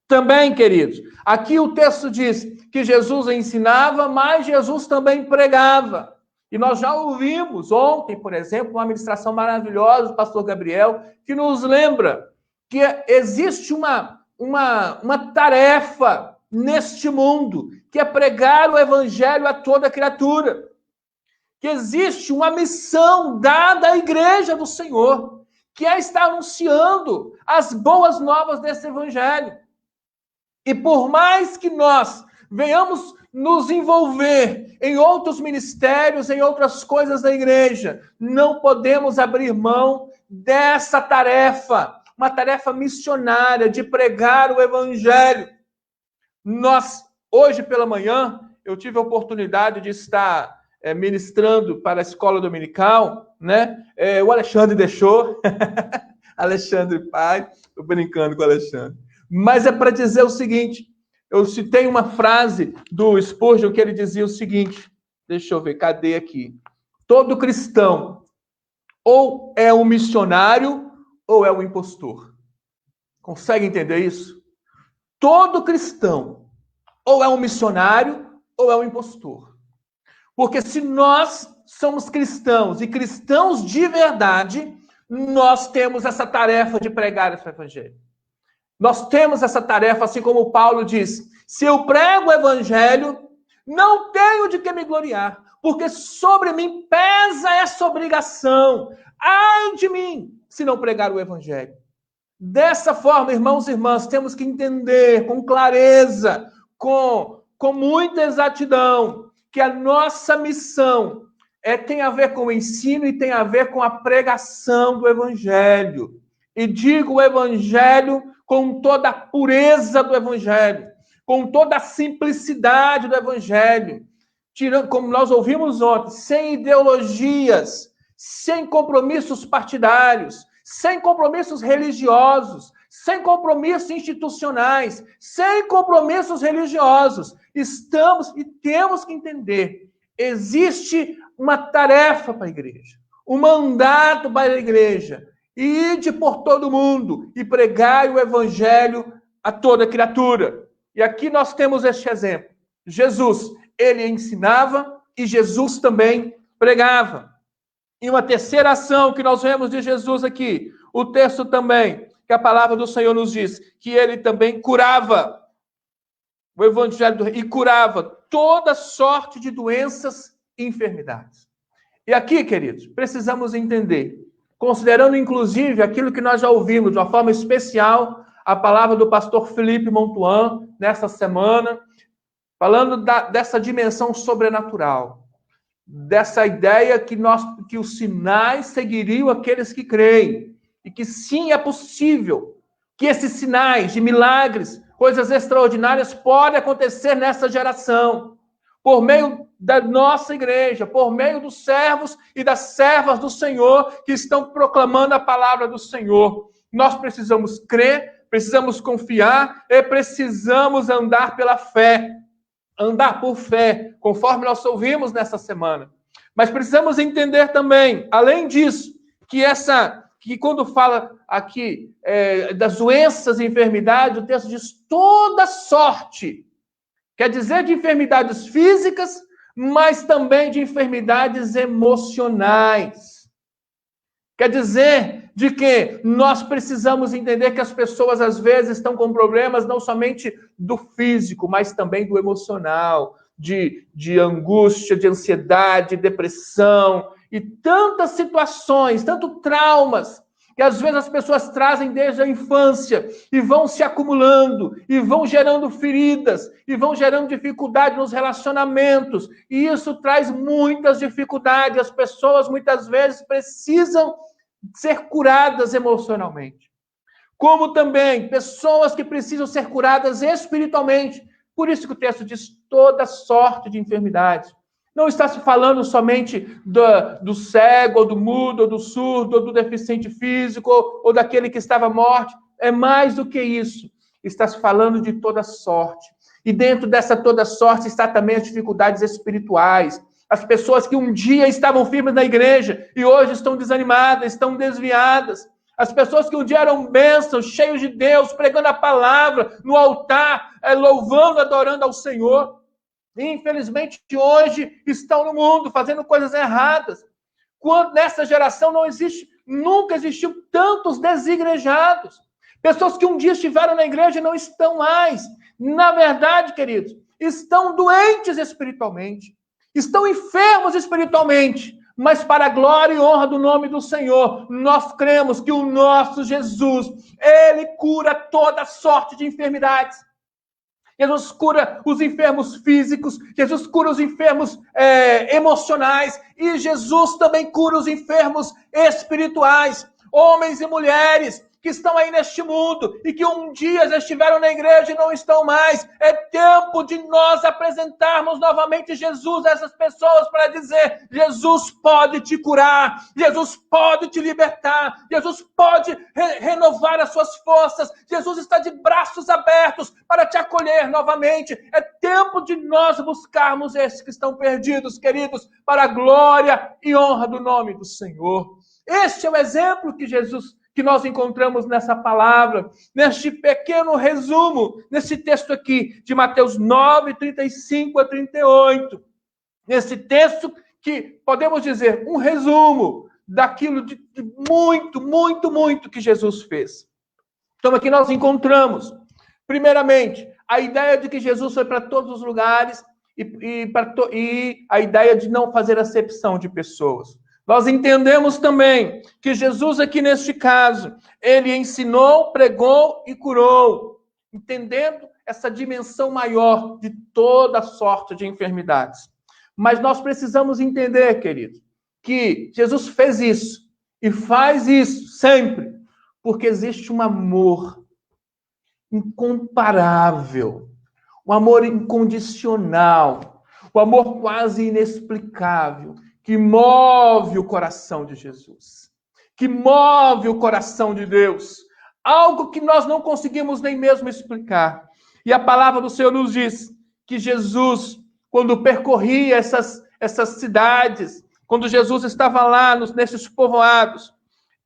Também, queridos, aqui o texto diz que Jesus ensinava, mas Jesus também pregava. E nós já ouvimos ontem, por exemplo, uma ministração maravilhosa do pastor Gabriel, que nos lembra que existe uma tarefa neste mundo, que é pregar o evangelho a toda criatura. Que existe uma missão dada à igreja do Senhor, que é estar anunciando as boas novas desse evangelho. E por mais que nós venhamos nos envolver em outros ministérios, em outras coisas da igreja, não podemos abrir mão dessa tarefa, uma tarefa missionária de pregar o evangelho. Hoje pela manhã, eu tive a oportunidade de estar ministrando para a escola dominical, né? O Alexandre deixou, Alexandre pai, estou brincando com o Alexandre. Mas é para dizer o seguinte, eu citei uma frase do Spurgeon que ele dizia o seguinte, deixa eu ver, cadê aqui? Todo cristão ou é um missionário ou é um impostor. Consegue entender isso? Todo cristão ou é um missionário ou é um impostor. Porque se nós somos cristãos e cristãos de verdade, nós temos essa tarefa de pregar esse evangelho. Nós temos essa tarefa, assim como Paulo diz, se eu prego o evangelho, não tenho de que me gloriar, porque sobre mim pesa essa obrigação. Ai de mim, se não pregar o evangelho. Dessa forma, irmãos e irmãs, temos que entender com clareza, com muita exatidão, que a nossa missão tem a ver com o ensino e tem a ver com a pregação do evangelho. E digo o evangelho com toda a pureza do evangelho, com toda a simplicidade do evangelho, tirando, como nós ouvimos ontem, sem ideologias, sem compromissos partidários, sem compromissos religiosos, sem compromissos institucionais, sem compromissos religiosos. Estamos e temos que entender, existe uma tarefa para a igreja, um mandato para a igreja, ide por todo mundo e pregai o evangelho a toda criatura. E aqui nós temos este exemplo. Jesus, ele ensinava e Jesus também pregava. E uma terceira ação que nós vemos de Jesus aqui, o texto também, que a palavra do Senhor nos diz, que ele também curava o evangelho e curava toda sorte de doenças e enfermidades. E aqui, queridos, precisamos entender, considerando, inclusive, aquilo que nós já ouvimos, de uma forma especial, a palavra do pastor Felipe Montuan, nessa semana, falando dessa dimensão sobrenatural, dessa ideia que os sinais seguiriam aqueles que creem, e que sim, é possível que esses sinais de milagres, coisas extraordinárias, podem acontecer nessa geração, por meio da nossa igreja, por meio dos servos e das servas do Senhor que estão proclamando a palavra do Senhor. Nós precisamos crer, precisamos confiar e precisamos andar pela fé. Andar por fé, conforme nós ouvimos nessa semana. Mas precisamos entender também, além disso, que quando fala aqui das doenças e enfermidades, o texto diz toda sorte. Quer dizer de enfermidades físicas, mas também de enfermidades emocionais. Quer dizer de que nós precisamos entender que as pessoas, às vezes, estão com problemas não somente do físico, mas também do emocional, de angústia, de ansiedade, depressão, e tantas situações, tanto traumas, que às vezes as pessoas trazem desde a infância, e vão se acumulando, e vão gerando feridas, e vão gerando dificuldade nos relacionamentos, e isso traz muitas dificuldades. As pessoas, muitas vezes, precisam ser curadas emocionalmente. Como também pessoas que precisam ser curadas espiritualmente. Por isso que o texto diz toda sorte de enfermidades. Não está se falando somente do cego, ou do mudo, ou do surdo, ou do deficiente físico, ou daquele que estava morto. É mais do que isso. Está se falando de toda sorte. E dentro dessa toda sorte está também as dificuldades espirituais. As pessoas que um dia estavam firmes na igreja e hoje estão desanimadas, estão desviadas. As pessoas que um dia eram bênçãos, cheios de Deus, pregando a palavra no altar, louvando, adorando ao Senhor. E, infelizmente, hoje estão no mundo fazendo coisas erradas. Quando nessa geração nunca existiu tantos desigrejados. Pessoas que um dia estiveram na igreja e não estão mais. Na verdade, queridos, estão doentes espiritualmente. Estão enfermos espiritualmente, mas para a glória e honra do nome do Senhor, nós cremos que o nosso Jesus, ele cura toda sorte de enfermidades. Jesus cura os enfermos físicos, Jesus cura os enfermos emocionais, e Jesus também cura os enfermos espirituais. Homens e mulheres que estão aí neste mundo e que um dia já estiveram na igreja e não estão mais. É tempo de nós apresentarmos novamente Jesus a essas pessoas para dizer: Jesus pode te curar, Jesus pode te libertar, Jesus pode renovar as suas forças, Jesus está de braços abertos para te acolher novamente. É tempo de nós buscarmos esses que estão perdidos, queridos, para a glória e honra do nome do Senhor. Este é o exemplo que nós encontramos nessa palavra, neste pequeno resumo, nesse texto aqui, de Mateus 9, 35 a 38. Nesse texto que, podemos dizer, um resumo daquilo de muito, muito, muito que Jesus fez. Então, aqui nós encontramos, primeiramente, a ideia de que Jesus foi para todos os lugares e a ideia de não fazer acepção de pessoas. Nós entendemos também que Jesus aqui neste caso, ele ensinou, pregou e curou, entendendo essa dimensão maior de toda sorte de enfermidades. Mas nós precisamos entender, queridos, que Jesus fez isso e faz isso sempre, porque existe um amor incomparável, um amor incondicional, um amor quase inexplicável, que move o coração de Jesus, que move o coração de Deus, algo que nós não conseguimos nem mesmo explicar. E a palavra do Senhor nos diz que Jesus, quando percorria essas cidades, quando Jesus estava lá nesses povoados,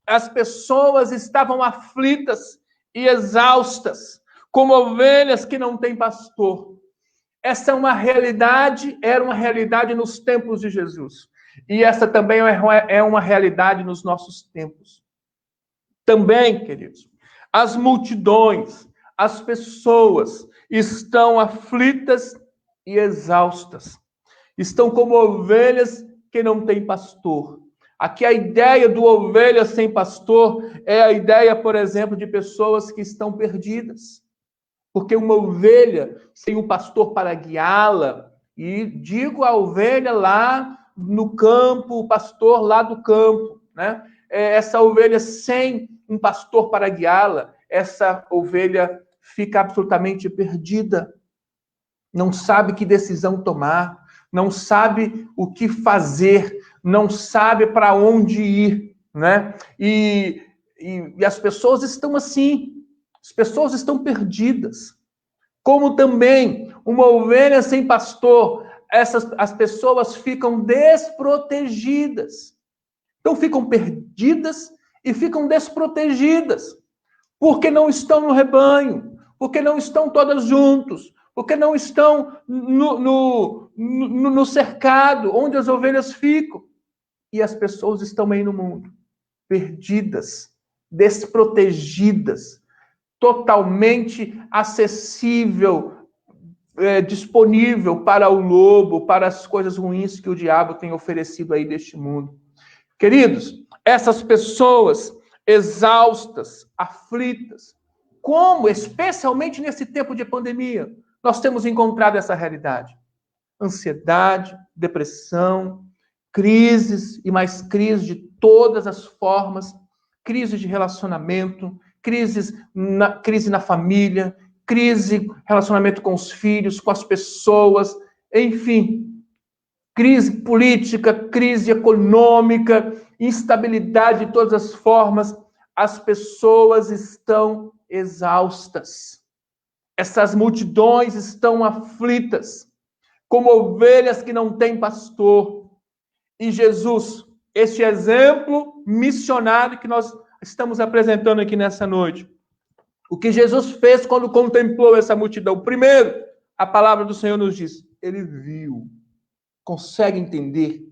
as pessoas estavam aflitas e exaustas, como ovelhas que não têm pastor. Essa era uma realidade nos tempos de Jesus. E essa também é uma realidade nos nossos tempos. Também, queridos, as multidões, as pessoas estão aflitas e exaustas. Estão como ovelhas que não têm pastor. Aqui a ideia do ovelha sem pastor é a ideia, por exemplo, de pessoas que estão perdidas. Porque uma ovelha sem um pastor para guiá-la, e digo a ovelha lá no campo, o pastor lá do campo, né? Essa ovelha sem um pastor para guiá-la, essa ovelha fica absolutamente perdida, não sabe que decisão tomar, não sabe o que fazer, não sabe para onde ir, né? E as pessoas estão assim, as pessoas estão perdidas. Como também uma ovelha sem pastor, as pessoas ficam desprotegidas. Então ficam perdidas e ficam desprotegidas, porque não estão no rebanho, porque não estão todas juntos, porque não estão no cercado, onde as ovelhas ficam. E as pessoas estão aí no mundo, perdidas, desprotegidas, totalmente acessível, disponível para o lobo, para as coisas ruins que o diabo tem oferecido aí deste mundo. Queridos, essas pessoas exaustas, aflitas, como, especialmente nesse tempo de pandemia, nós temos encontrado essa realidade? Ansiedade, depressão, crises e mais crises de todas as formas, crise de relacionamento, crise na família, relacionamento com os filhos, com as pessoas, enfim, crise política, crise econômica, instabilidade de todas as formas. As pessoas estão exaustas. Essas multidões estão aflitas, como ovelhas que não têm pastor. E Jesus, este exemplo missionário que nós estamos apresentando aqui nessa noite, o que Jesus fez quando contemplou essa multidão? Primeiro, a palavra do Senhor nos diz, ele viu. Consegue entender?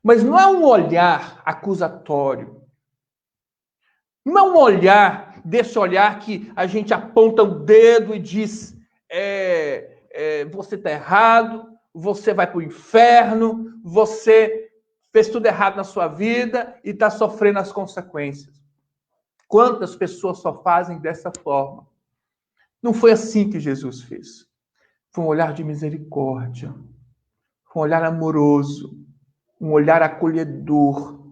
Mas não é um olhar acusatório. Não é um olhar, desse olhar que a gente aponta o dedo e diz, você está errado, você vai para o inferno, você fez tudo errado na sua vida e está sofrendo as consequências. Quantas pessoas só fazem dessa forma? Não foi assim que Jesus fez. Foi um olhar de misericórdia, um olhar amoroso, um olhar acolhedor.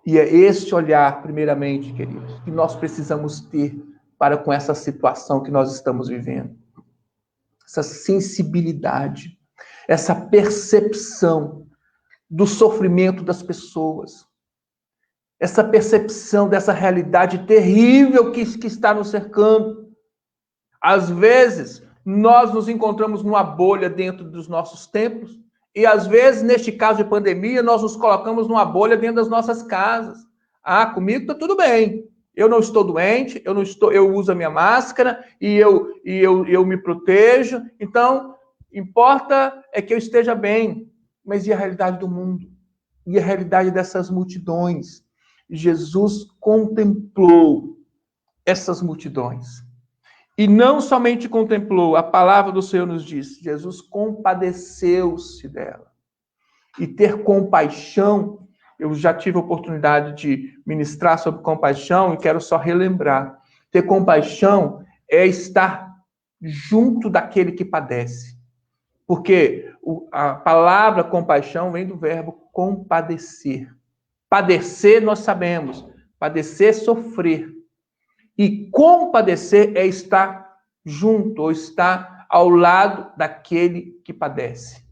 E é esse olhar, primeiramente, queridos, que nós precisamos ter para com essa situação que nós estamos vivendo. Essa sensibilidade, essa percepção do sofrimento das pessoas, essa percepção dessa realidade terrível que está nos cercando. Às vezes, nós nos encontramos numa bolha dentro dos nossos templos, e às vezes, neste caso de pandemia, nós nos colocamos numa bolha dentro das nossas casas. Comigo está tudo bem. Eu não estou doente, eu uso a minha máscara e eu me protejo. Então, importa é que eu esteja bem. Mas e a realidade do mundo? E a realidade dessas multidões? Jesus contemplou essas multidões. E não somente contemplou, a palavra do Senhor nos diz, Jesus compadeceu-se dela. E ter compaixão, eu já tive a oportunidade de ministrar sobre compaixão e quero só relembrar. Ter compaixão é estar junto daquele que padece. Porque a palavra compaixão vem do verbo compadecer. Padecer, nós sabemos. Padecer, sofrer. E compadecer é estar junto, ou estar ao lado daquele que padece.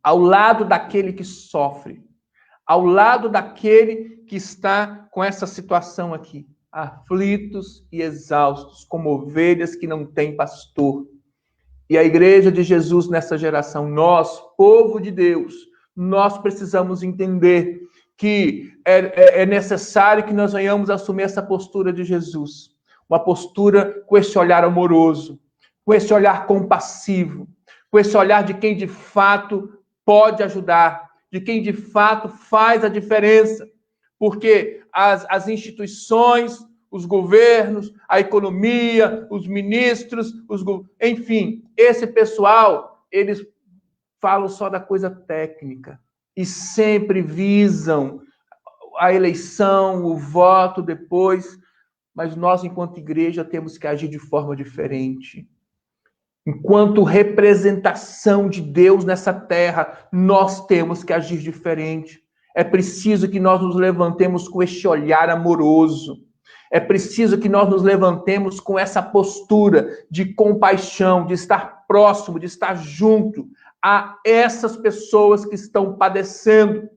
Ao lado daquele que sofre. Ao lado daquele que está com essa situação aqui. Aflitos e exaustos, como ovelhas que não têm pastor. E a igreja de Jesus nessa geração, nós, povo de Deus, nós precisamos entender que é necessário que nós venhamos assumir essa postura de Jesus. Uma postura com esse olhar amoroso, com esse olhar compassivo, com esse olhar de quem de fato pode ajudar, de quem de fato faz a diferença. Porque as instituições, os governos, a economia, os ministros, enfim, esse pessoal, eles falam só da coisa técnica e sempre visam a eleição, o voto depois, mas nós, enquanto igreja, temos que agir de forma diferente. Enquanto representação de Deus nessa terra, nós temos que agir diferente. É preciso que nós nos levantemos com este olhar amoroso. É preciso que nós nos levantemos com essa postura de compaixão, de estar próximo, de estar junto a essas pessoas que estão padecendo.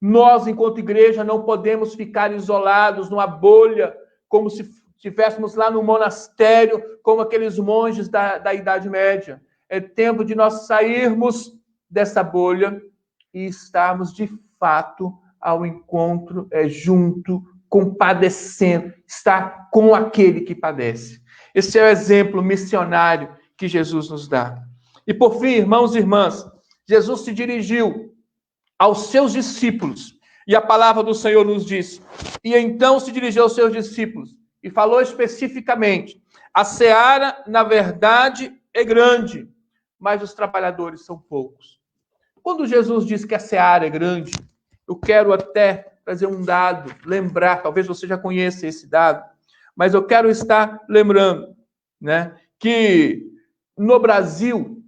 Nós, enquanto igreja, não podemos ficar isolados numa bolha, como se estivéssemos lá no monastério, como aqueles monges da Idade Média. É tempo de nós sairmos dessa bolha e estarmos, de fato, ao encontro, junto, compadecendo, estar com aquele que padece. Esse é o exemplo missionário que Jesus nos dá. E, por fim, irmãos e irmãs, Jesus se dirigiu aos seus discípulos, e a palavra do Senhor nos diz, e então se dirigiu aos seus discípulos, e falou especificamente, a seara, na verdade, é grande, mas os trabalhadores são poucos. Quando Jesus diz que a seara é grande, eu quero até trazer um dado, lembrar, talvez você já conheça esse dado, mas eu quero estar lembrando, né, que no Brasil,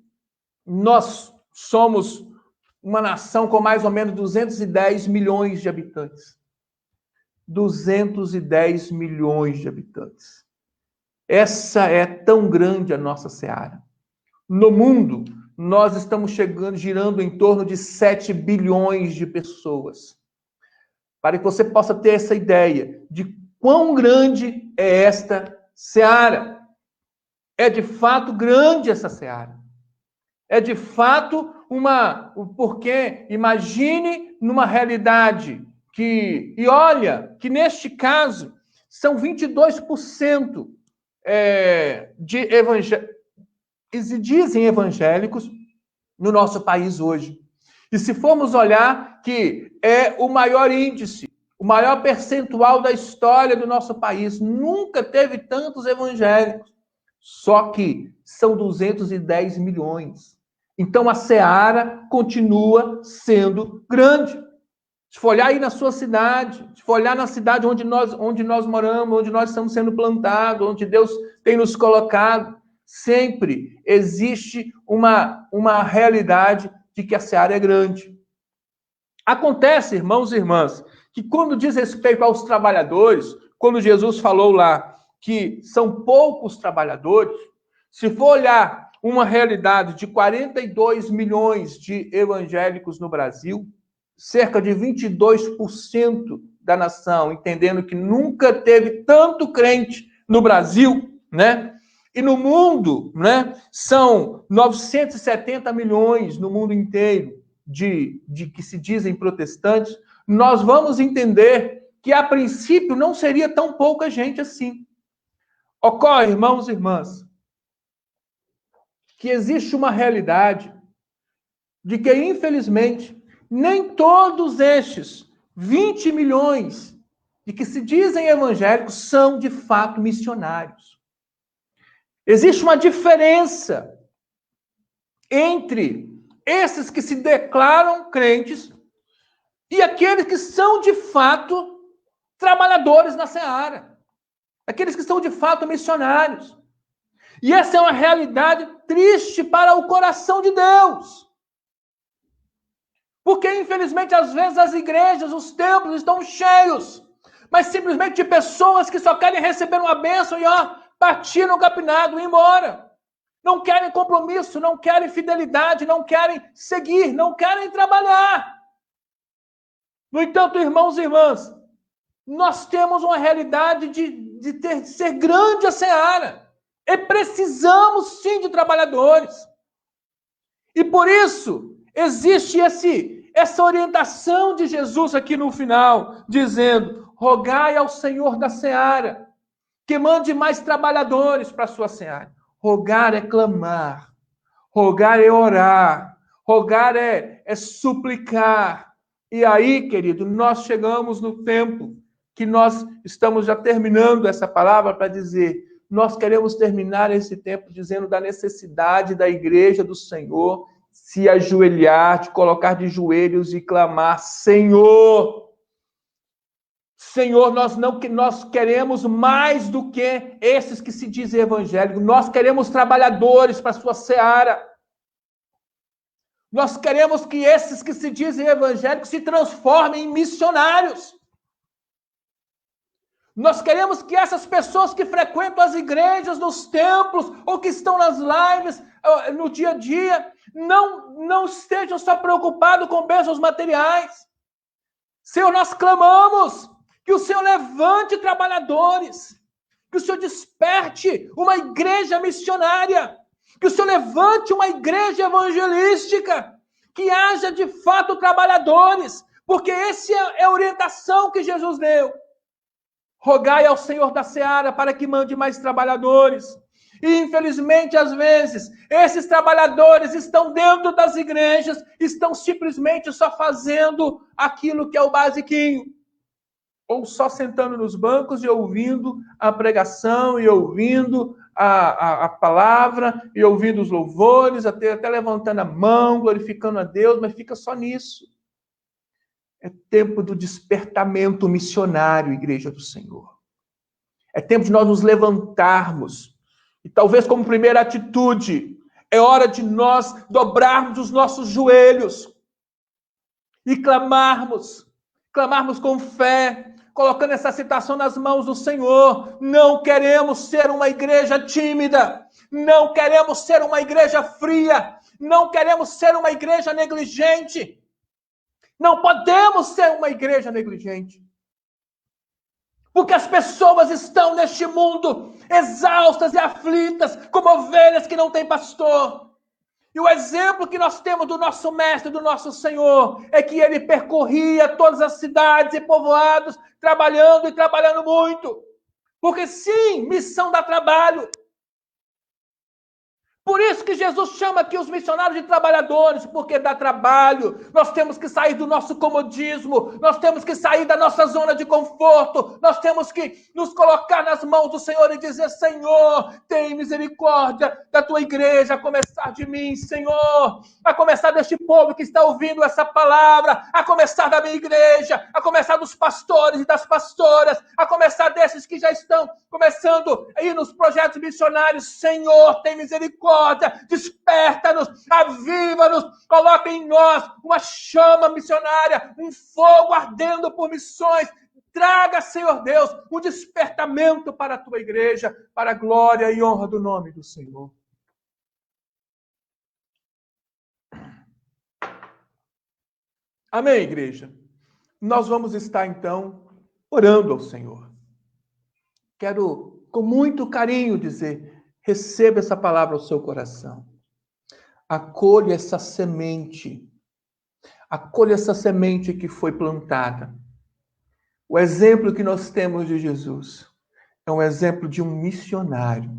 nós somos uma nação com mais ou menos 210 milhões de habitantes. 210 milhões de habitantes. Essa é tão grande a nossa seara. No mundo, nós estamos girando em torno de 7 bilhões de pessoas. Para que você possa ter essa ideia de quão grande é esta seara. É de fato grande essa seara. É de fato porque imagine numa realidade e olha, que neste caso são 22% de evangélicos, dizem evangélicos no nosso país hoje. E se formos olhar que é o maior índice, o maior percentual da história do nosso país, nunca teve tantos evangélicos. Só que são 210 milhões. Então a seara continua sendo grande. Se for olhar aí na sua cidade, se for olhar na cidade onde nós moramos, onde nós estamos sendo plantados, onde Deus tem nos colocado, sempre existe uma realidade de que a seara é grande. Acontece, irmãos e irmãs, que quando diz respeito aos trabalhadores, quando Jesus falou lá que são poucos trabalhadores, se for olhar uma realidade de 42 milhões de evangélicos no Brasil, cerca de 22% da nação, entendendo que nunca teve tanto crente no Brasil, né? E no mundo, né? São 970 milhões no mundo inteiro de que se dizem protestantes. Nós vamos entender que, a princípio, não seria tão pouca gente assim. Ocorre, irmãos e irmãs, que existe uma realidade de que, infelizmente, nem todos estes 20 milhões de que se dizem evangélicos são, de fato, missionários. Existe uma diferença entre esses que se declaram crentes e aqueles que são, de fato, trabalhadores na seara. Aqueles que são, de fato, missionários. E essa é uma realidade triste para o coração de Deus. Porque, infelizmente, às vezes as igrejas, os templos estão cheios, mas simplesmente de pessoas que só querem receber uma bênção e, partir no capinado e ir embora. Não querem compromisso, não querem fidelidade, não querem seguir, não querem trabalhar. No entanto, irmãos e irmãs, nós temos uma realidade de ser grande a seara. E precisamos, sim, de trabalhadores. E por isso, existe essa orientação de Jesus aqui no final, dizendo, rogai ao Senhor da seara, que mande mais trabalhadores para a sua seara. Rogar é clamar, rogar é orar, rogar é suplicar. E aí, querido, nós chegamos no tempo que nós estamos já terminando essa palavra para dizer, nós queremos terminar esse tempo dizendo da necessidade da igreja do Senhor se ajoelhar, de colocar de joelhos e clamar, Senhor, Senhor, nós queremos mais do que esses que se dizem evangélicos, nós queremos trabalhadores para a sua seara. Nós queremos que esses que se dizem evangélicos se transformem em missionários. Nós queremos que essas pessoas que frequentam as igrejas, nos templos, ou que estão nas lives, no dia a dia, não estejam só preocupados com bênçãos materiais. Senhor, nós clamamos que o Senhor levante trabalhadores, que o Senhor desperte uma igreja missionária, que o Senhor levante uma igreja evangelística, que haja de fato trabalhadores, porque essa é a orientação que Jesus deu. Rogai ao Senhor da seara para que mande mais trabalhadores. E, infelizmente, às vezes, esses trabalhadores estão dentro das igrejas, estão simplesmente só fazendo aquilo que é o basiquinho. Ou só sentando nos bancos e ouvindo a pregação, e ouvindo a palavra, e ouvindo os louvores, até levantando a mão, glorificando a Deus, mas fica só nisso. É tempo do despertamento missionário, Igreja do Senhor. É tempo de nós nos levantarmos. E talvez como primeira atitude, é hora de nós dobrarmos os nossos joelhos e clamarmos com fé, colocando essa situação nas mãos do Senhor. Não queremos ser uma igreja tímida, não queremos ser uma igreja fria, não queremos ser uma igreja negligente. Não podemos ser uma igreja negligente. Porque as pessoas estão neste mundo exaustas e aflitas, como ovelhas que não têm pastor. E o exemplo que nós temos do nosso mestre, do nosso Senhor, é que ele percorria todas as cidades e povoados, trabalhando e trabalhando muito. Porque sim, missão dá trabalho. Por isso que Jesus chama aqui os missionários de trabalhadores, porque dá trabalho. Nós temos que sair do nosso comodismo, nós temos que sair da nossa zona de conforto, nós temos que nos colocar nas mãos do Senhor e dizer: Senhor, tem misericórdia da tua igreja, a começar de mim, Senhor, a começar deste povo que está ouvindo essa palavra, a começar da minha igreja, a começar dos pastores e das pastoras, a começar desses que já estão começando aí nos projetos missionários. Senhor, tem misericórdia. Desperta-nos, aviva-nos, coloca em nós uma chama missionária, um fogo ardendo por missões. Traga, Senhor Deus, um despertamento para a tua igreja, para a glória e honra do nome do Senhor. Amém, igreja? Nós vamos estar, então, orando ao Senhor. Quero, com muito carinho, dizer: receba essa palavra ao seu coração. Acolha essa semente. Acolha essa semente que foi plantada. O exemplo que nós temos de Jesus é um exemplo de um missionário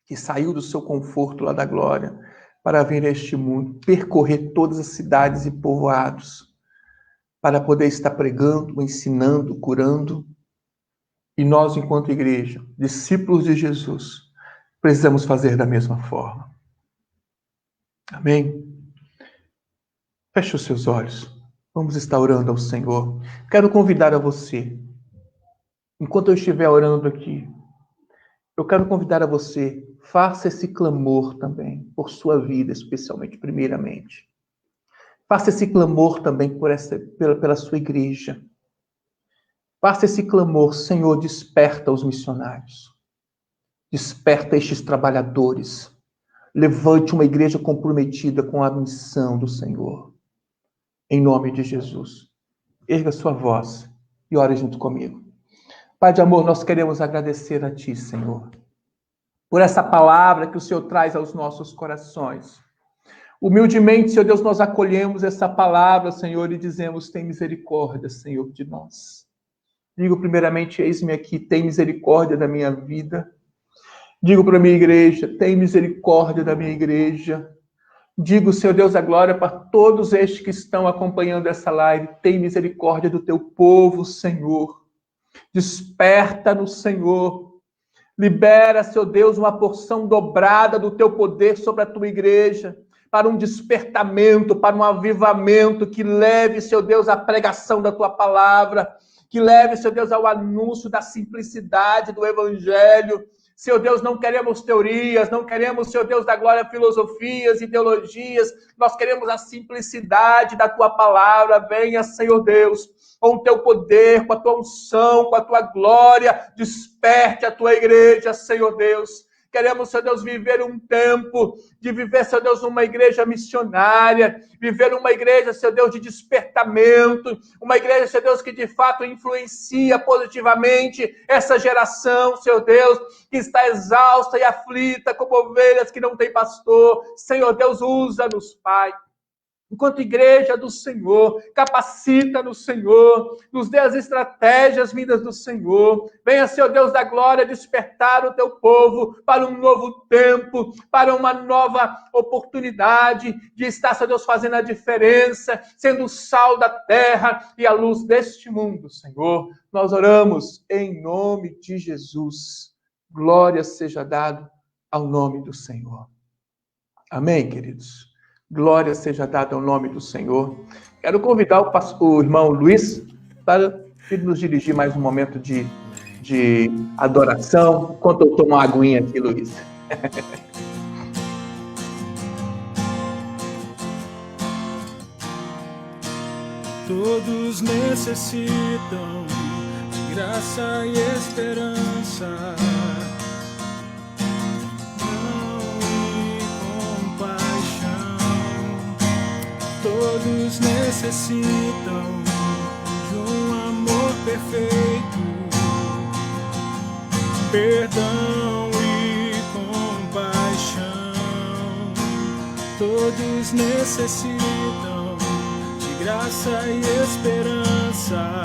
que saiu do seu conforto lá da glória para vir a este mundo, percorrer todas as cidades e povoados, para poder estar pregando, ensinando, curando. E nós, enquanto igreja, discípulos de Jesus, precisamos fazer da mesma forma. Amém? Feche os seus olhos. Vamos estar orando ao Senhor. Quero convidar a você, enquanto eu estiver orando aqui, eu quero convidar a você, faça esse clamor também, por sua vida, especialmente, primeiramente. Faça esse clamor também pela sua igreja. Faça esse clamor: Senhor, desperta os missionários. Desperta estes trabalhadores. Levante uma igreja comprometida com a missão do Senhor. Em nome de Jesus. Erga sua voz e ore junto comigo. Pai de amor, nós queremos agradecer a Ti, Senhor, por essa palavra que o Senhor traz aos nossos corações. Humildemente, Senhor Deus, nós acolhemos essa palavra, Senhor, e dizemos: tem misericórdia, Senhor, de nós. Digo primeiramente: eis-me aqui, tem misericórdia da minha vida. Digo para a minha igreja: tem misericórdia da minha igreja. Digo, Senhor Deus da glória, para todos estes que estão acompanhando essa live: tem misericórdia do teu povo, Senhor. Desperta-nos, Senhor. Libera, Senhor Deus, uma porção dobrada do teu poder sobre a tua igreja, para um despertamento, para um avivamento que leve, Senhor Deus, a pregação da tua palavra, que leve, Senhor Deus, ao anúncio da simplicidade do evangelho. Senhor Deus, não queremos teorias, não queremos, Senhor Deus da glória, filosofias, ideologias, nós queremos a simplicidade da tua palavra. Venha, Senhor Deus, com o teu poder, com a tua unção, com a tua glória, desperte a tua igreja, Senhor Deus. Queremos, Senhor Deus, viver um tempo de viver, Senhor Deus, uma igreja missionária, viver uma igreja, Senhor Deus, de despertamento, uma igreja, Senhor Deus, que de fato influencia positivamente essa geração, Senhor Deus, que está exausta e aflita, como ovelhas que não têm pastor. Senhor Deus, usa-nos, Pai. Enquanto igreja do Senhor, capacita-nos, Senhor, nos dê as estratégias vindas do Senhor. Venha, Senhor Deus da glória, despertar o teu povo para um novo tempo, para uma nova oportunidade de estar, Senhor Deus, fazendo a diferença, sendo o sal da terra e a luz deste mundo, Senhor. Nós oramos em nome de Jesus. Glória seja dada ao nome do Senhor. Amém, queridos? Glória seja dada ao nome do Senhor. Quero convidar o irmão Luiz para nos dirigir mais um momento de adoração. Enquanto eu tomo uma aguinha aqui, Luiz. Todos necessitam de graça e esperança. Todos necessitam de um amor perfeito, perdão e compaixão. Todos necessitam de graça e esperança,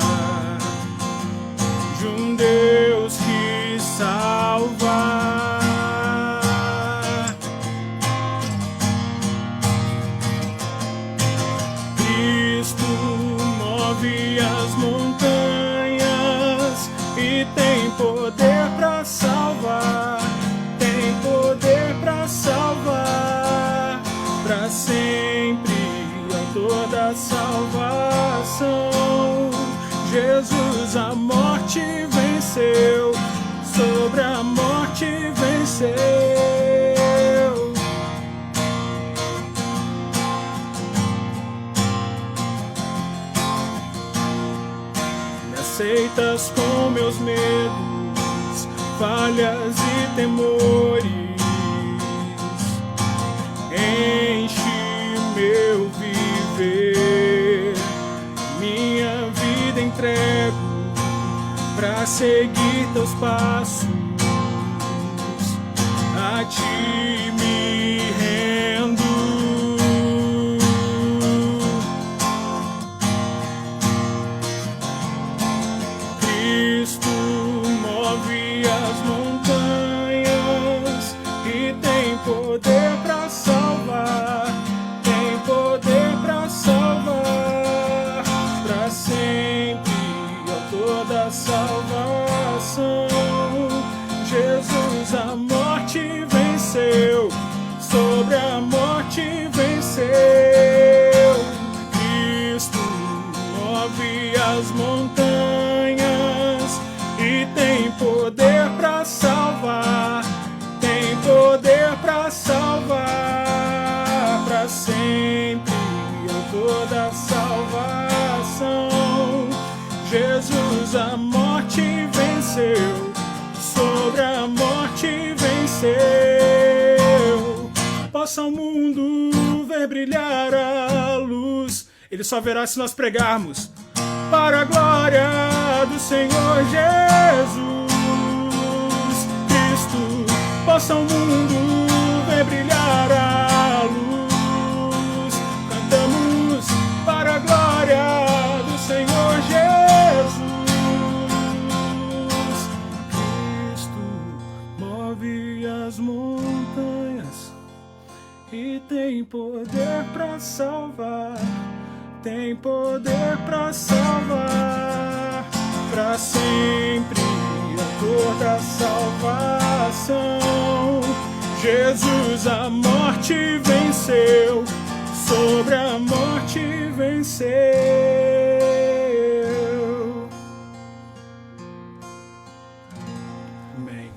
de um Deus que salva. As montanhas e tem poder para salvar, tem poder para salvar, para sempre é toda salvação. Jesus a morte venceu, sobre a morte venceu. Aceitas com meus medos, falhas e temores. Enche meu viver, minha vida entrego pra seguir teus passos. A ti me rendo. Poder para salvar, tem poder para salvar, para sempre a toda salvação. Jesus a morte venceu, sobre a morte venceu. Cristo move as montanhas e tem poder para salvar, tem poder para salvar, para sempre a toda salvação. Jesus a morte venceu, sobre a morte venceu. Possa o mundo ver brilhar a luz, ele só verá se nós pregarmos para a glória do Senhor Jesus. Cristo, possa o mundo ver brilhar a luz. Cantamos para a glória do Senhor Jesus. Cristo move as montanhas e tem poder para salvar, tem poder para salvar, para sempre a toda salvação. Jesus a morte venceu, sobre a morte venceu. Amém.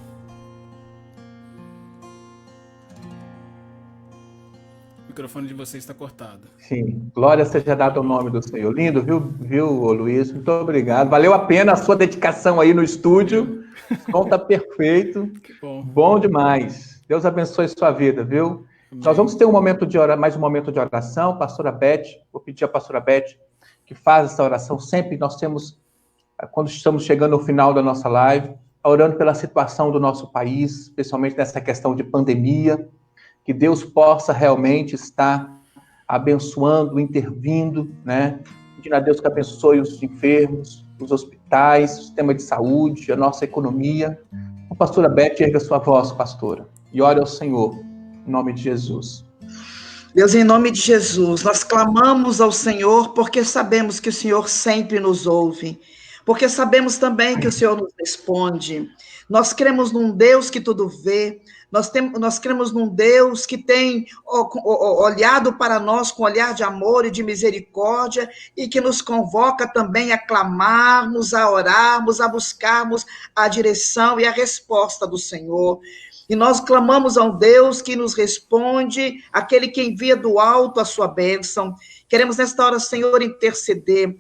microfone de vocês está cortado. Sim, glória seja dada ao nome do Senhor. Lindo, viu, Luiz? Muito obrigado. Valeu a pena a sua dedicação aí no estúdio. O som está perfeito. Bom demais. Deus abençoe sua vida, viu? Amém. Nós vamos ter mais um momento de oração. Pastora Beth, vou pedir à pastora Beth que faz essa oração sempre. Nós temos, quando estamos chegando ao final da nossa live, orando pela situação do nosso país, especialmente nessa questão de pandemia, que Deus possa realmente estar abençoando, intervindo, né? Pedindo a Deus que abençoe os enfermos, os hospitais, o sistema de saúde, a nossa economia. A pastora Beth, erga sua voz, pastora, e ore ao Senhor, em nome de Jesus. Deus, em nome de Jesus, nós clamamos ao Senhor porque sabemos que o Senhor sempre nos ouve, porque sabemos também que o Senhor nos responde. Nós cremos num Deus que tudo vê, nós cremos num Deus que tem olhado para nós com olhar de amor e de misericórdia e que nos convoca também a clamarmos, a orarmos, a buscarmos a direção e a resposta do Senhor. E nós clamamos a um Deus que nos responde, aquele que envia do alto a sua bênção. Queremos nesta hora, Senhor, interceder,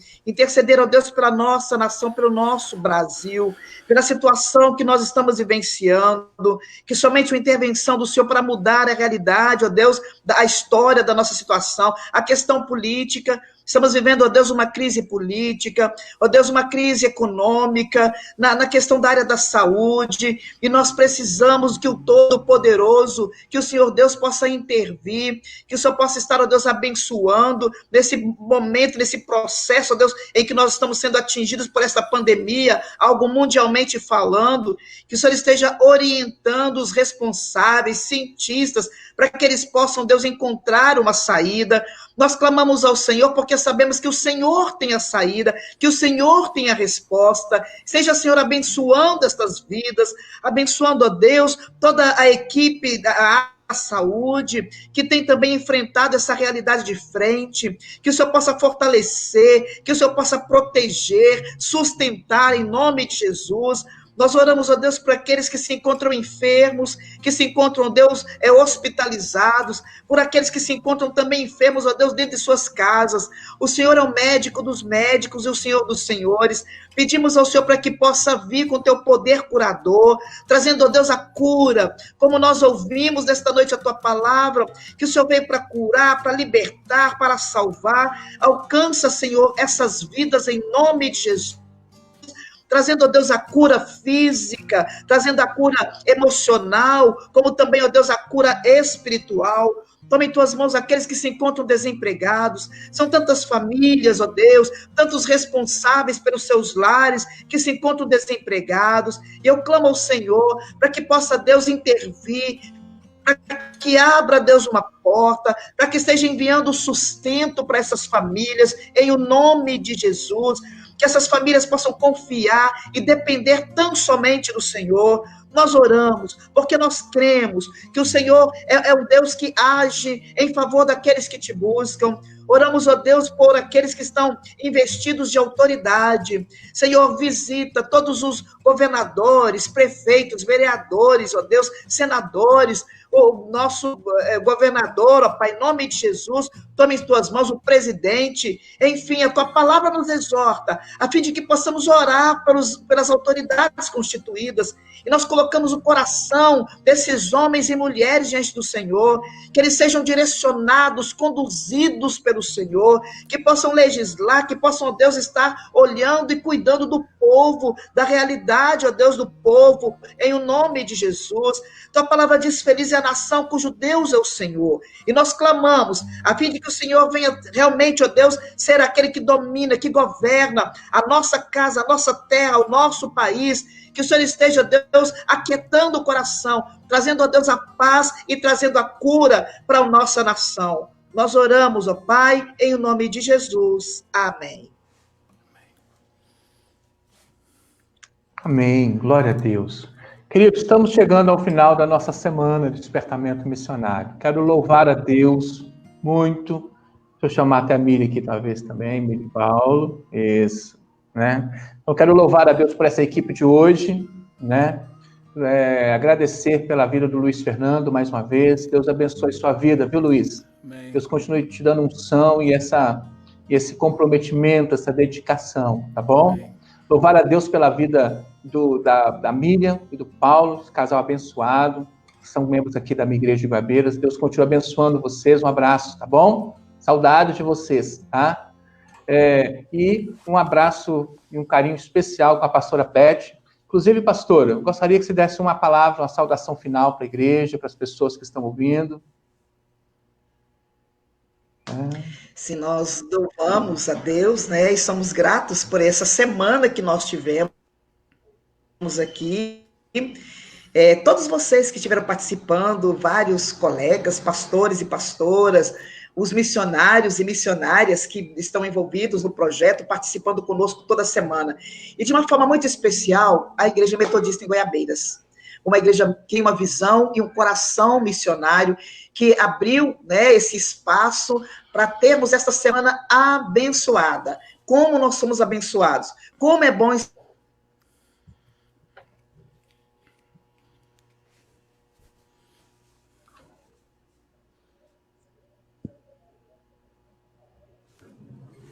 ó Deus, pela nossa nação, pelo nosso Brasil, pela situação que nós estamos vivenciando, que somente a intervenção do Senhor para mudar a realidade, ó Deus, a história da nossa situação, a questão política. Estamos vivendo, ó Deus, uma crise política, ó Deus, uma crise econômica, na questão da área da saúde, e nós precisamos que o Todo-Poderoso, que o Senhor Deus possa intervir, que o Senhor possa estar, ó Deus, abençoando nesse momento, nesse processo, ó Deus, em que nós estamos sendo atingidos por essa pandemia, algo mundialmente falando, que o Senhor esteja orientando os responsáveis, cientistas, para que eles possam, Deus, encontrar uma saída. Nós clamamos ao Senhor porque sabemos que o Senhor tem a saída, que o Senhor tem a resposta. Seja, Senhor, abençoando estas vidas, abençoando, ó Deus, toda a equipe da saúde, que tem também enfrentado essa realidade de frente, que o Senhor possa fortalecer, que o Senhor possa proteger, sustentar em nome de Jesus. Nós oramos, ó Deus, por aqueles que se encontram enfermos, que se encontram, ó Deus, hospitalizados, por aqueles que se encontram também enfermos, ó Deus, dentro de suas casas. O Senhor é o médico dos médicos e o Senhor dos senhores. Pedimos ao Senhor para que possa vir com o teu poder curador, trazendo, ó Deus, a cura, como nós ouvimos nesta noite a tua palavra, que o Senhor veio para curar, para libertar, para salvar. Alcança, Senhor, essas vidas em nome de Jesus. Trazendo, ó Deus, a cura física, trazendo a cura emocional, como também, ó Deus, a cura espiritual. Toma em tuas mãos aqueles que se encontram desempregados. São tantas famílias, ó Deus, tantos responsáveis pelos seus lares que se encontram desempregados. E eu clamo ao Senhor para que possa, Deus, intervir, para que abra, Deus, uma porta, para que esteja enviando sustento para essas famílias, em o nome de Jesus. Que essas famílias possam confiar e depender tão somente do Senhor. Nós oramos, porque nós cremos que o Senhor é um Deus que age em favor daqueles que te buscam. Oramos, ó Deus, por aqueles que estão investidos de autoridade. Senhor, visita todos os governadores, prefeitos, vereadores, ó Deus, senadores, o nosso governador, ó Pai, em nome de Jesus, tome em tuas mãos o presidente, enfim, a tua palavra nos exorta, a fim de que possamos orar pelas autoridades constituídas, e nós colocamos o coração desses homens e mulheres diante do Senhor, que eles sejam direcionados, conduzidos pelo Senhor, que possam legislar, que possam, ó Deus, estar olhando e cuidando do povo, da realidade, ó Deus, do povo, em o nome de Jesus. Tua palavra diz, feliz é a nação cujo Deus é o Senhor. E nós clamamos, a fim de que o Senhor venha realmente, ó Deus, ser aquele que domina, que governa a nossa casa, a nossa terra, o nosso país. Que o Senhor esteja, Deus, aquietando o coração, trazendo, ó Deus, a paz e trazendo a cura para a nossa nação. Nós oramos, ó Pai, em nome de Jesus. Amém. Amém. Glória a Deus. Queridos, estamos chegando ao final da nossa semana de despertamento missionário. Quero louvar a Deus muito. Deixa eu chamar até a Miri aqui, talvez, também. Miri Paulo. Isso, né? Então, quero louvar a Deus por essa equipe de hoje, né? Agradecer pela vida do Luiz Fernando, mais uma vez. Deus abençoe sua vida, viu, Luiz? Amém. Deus continue te dando unção e esse comprometimento, essa dedicação, tá bom? Amém. Louvar a Deus pela vida da Miriam e do Paulo, casal abençoado, que são membros aqui da minha igreja de Guabeiras. Deus continue abençoando vocês. Um abraço, tá bom? Saudade de vocês, tá? E um abraço e um carinho especial com a pastora Beth. Inclusive, pastora, eu gostaria que você desse uma palavra, uma saudação final para a igreja, para as pessoas que estão ouvindo. Se nós louvamos a Deus, né, e somos gratos por essa semana que nós tivemos aqui. Todos vocês que estiveram participando, vários colegas, pastores e pastoras, os missionários e missionárias que estão envolvidos no projeto, participando conosco toda semana. E de uma forma muito especial, a Igreja Metodista em Goiabeiras. Uma igreja que tem uma visão e um coração missionário, que abriu, né, esse espaço para termos esta semana abençoada. Como nós somos abençoados. Como é bom...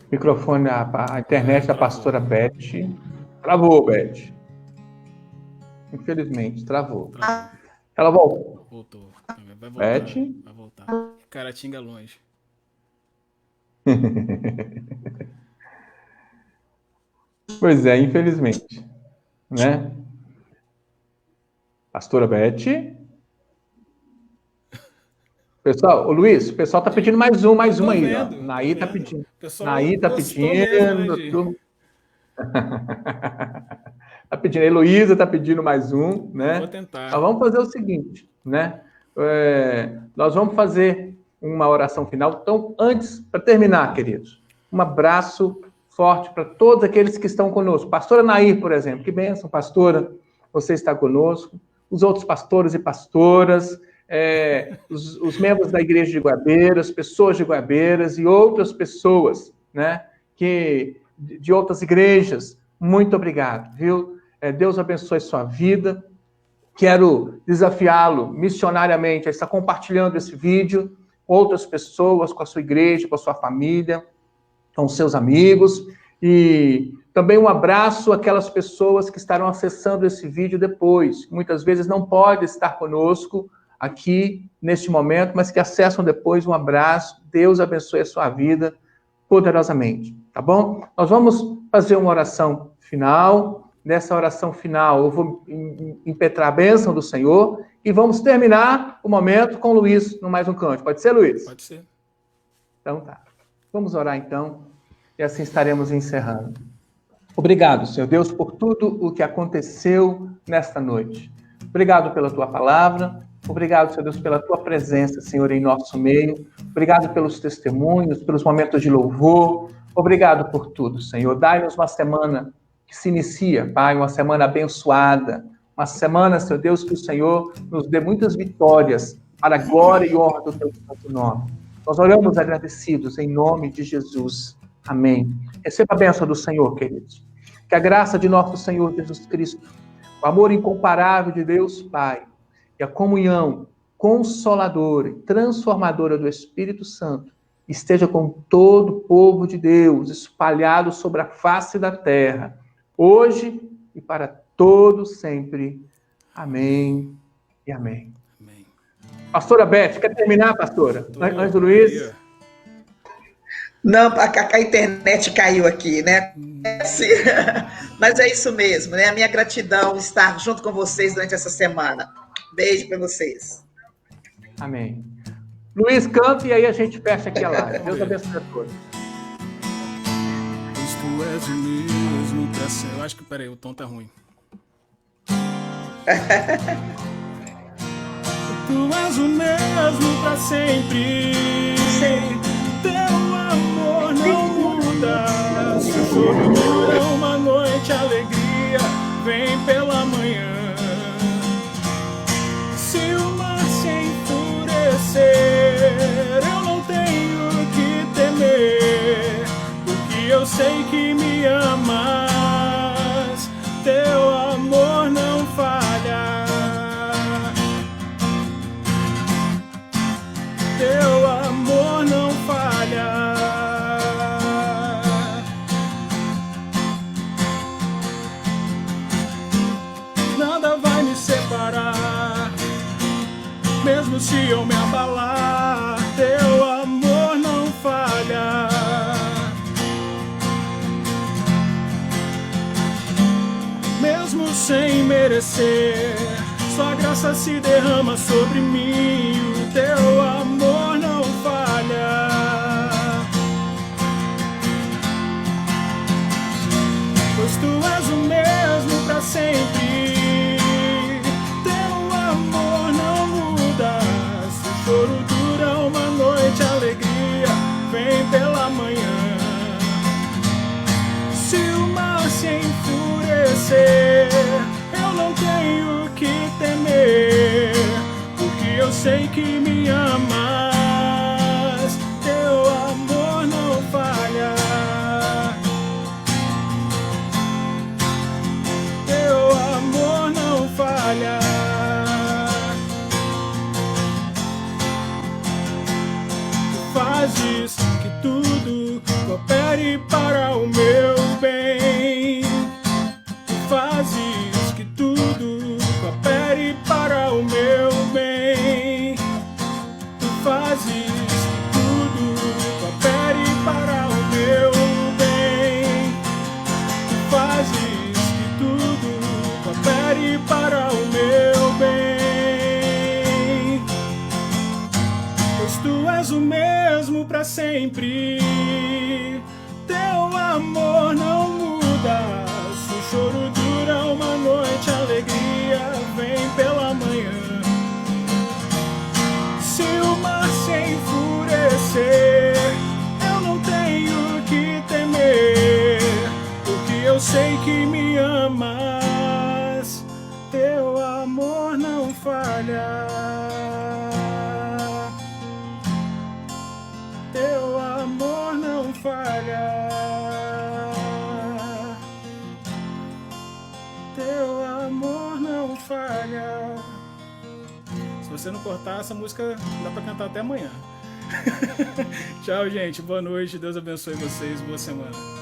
Microfone, a internet da pastora Beth. Travou, Beth. Infelizmente, travou. Ela voltou. Voltou. Vai voltar. Beth? Vai voltar. Caratinga longe. Pois é, infelizmente. Né? Pastora Beth? Pessoal, o Luiz, o pessoal tá pedindo mais uma aí, ó. Naí tá pedindo. Naí tá pedindo. Tá pedindo. A Heloísa tá pedindo mais um, né? Vou tentar. Mas vamos fazer o seguinte, né? Nós vamos fazer uma oração final. Então, antes, para terminar, queridos, um abraço forte para todos aqueles que estão conosco. Pastora Nair, por exemplo, que bênção, pastora, você está conosco. Os outros pastores e pastoras, os membros da igreja de Guabeiras, pessoas de Guabeiras e outras pessoas, né, de outras igrejas, muito obrigado, viu? Deus abençoe sua vida. Quero desafiá-lo missionariamente a estar compartilhando esse vídeo com outras pessoas, com a sua igreja, com a sua família, com os seus amigos. E também um abraço àquelas pessoas que estarão acessando esse vídeo depois. Muitas vezes não podem estar conosco aqui neste momento, mas que acessam depois. Um abraço. Deus abençoe a sua vida poderosamente, tá bom? Nós vamos fazer uma oração final. Nessa oração final, eu vou impetrar a bênção do Senhor e vamos terminar o momento com o Luiz no Mais um Canto. Pode ser, Luiz? Pode ser. Então tá. Vamos orar então e assim estaremos encerrando. Obrigado, Senhor Deus, por tudo o que aconteceu nesta noite. Obrigado pela tua palavra. Obrigado, Senhor Deus, pela tua presença, Senhor, em nosso meio. Obrigado pelos testemunhos, pelos momentos de louvor. Obrigado por tudo, Senhor. Dai-nos uma semana que se inicia, Pai, uma semana abençoada, uma semana, Senhor Deus, que o Senhor nos dê muitas vitórias para a glória e honra do teu santo nome. Nós oramos agradecidos em nome de Jesus. Amém. Receba a bênção do Senhor, queridos. Que a graça de nosso Senhor Jesus Cristo, o amor incomparável de Deus Pai e a comunhão consoladora e transformadora do Espírito Santo esteja com todo o povo de Deus espalhado sobre a face da terra, hoje e para todos sempre. Amém e amém. Amém. Pastora Beth, quer terminar, pastora? Antes do Luiz? Não, a internet caiu aqui, né? Mas é isso mesmo, né? A minha gratidão estar junto com vocês durante essa semana. Beijo para vocês. Amém. Luiz, canta e aí a gente fecha aqui a live. Deus abençoe a todos. Tu és o mesmo pra sempre. Eu acho que, peraí, o tom tá ruim. Tu és o mesmo pra sempre. Teu amor não muda. Se o choro dura uma noite, a alegria vem pela manhã. Se o mar se enfurecer, eu não tenho que temer, porque eu sei que me amas. Teu amor não falha. Teu amor parecia me abalar, teu amor não falha. Mesmo sem merecer, sua graça se derrama sobre mim, o teu amor não falha. Pois tu és o mesmo pra sempre, teu amor não muda. Se o choro dura uma noite, a alegria vem pela manhã. Se o mar se enfurecer, eu não tenho que temer, porque eu sei que me amas, teu amor não falha. Teu amor não falha. Tu fazes que tudo coopere para o meu bem. Tu fazes que tudo coopere para o meu bem. Tu fazes que tudo coopere para o meu bem. Tu fazes que tudo coopere para o meu bem. Pois tu és o mesmo pra sempre, teu amor não muda. Se o choro dura uma noite, a alegria vem pela manhã. Se o mar se enfurecer, eu não tenho que temer, porque eu sei que me amas, teu amor não falha. Teu amor não falha. Teu amor não falha. Se você não cortar, essa música dá pra cantar até amanhã. Tchau, gente. Boa noite. Deus abençoe vocês. Boa semana.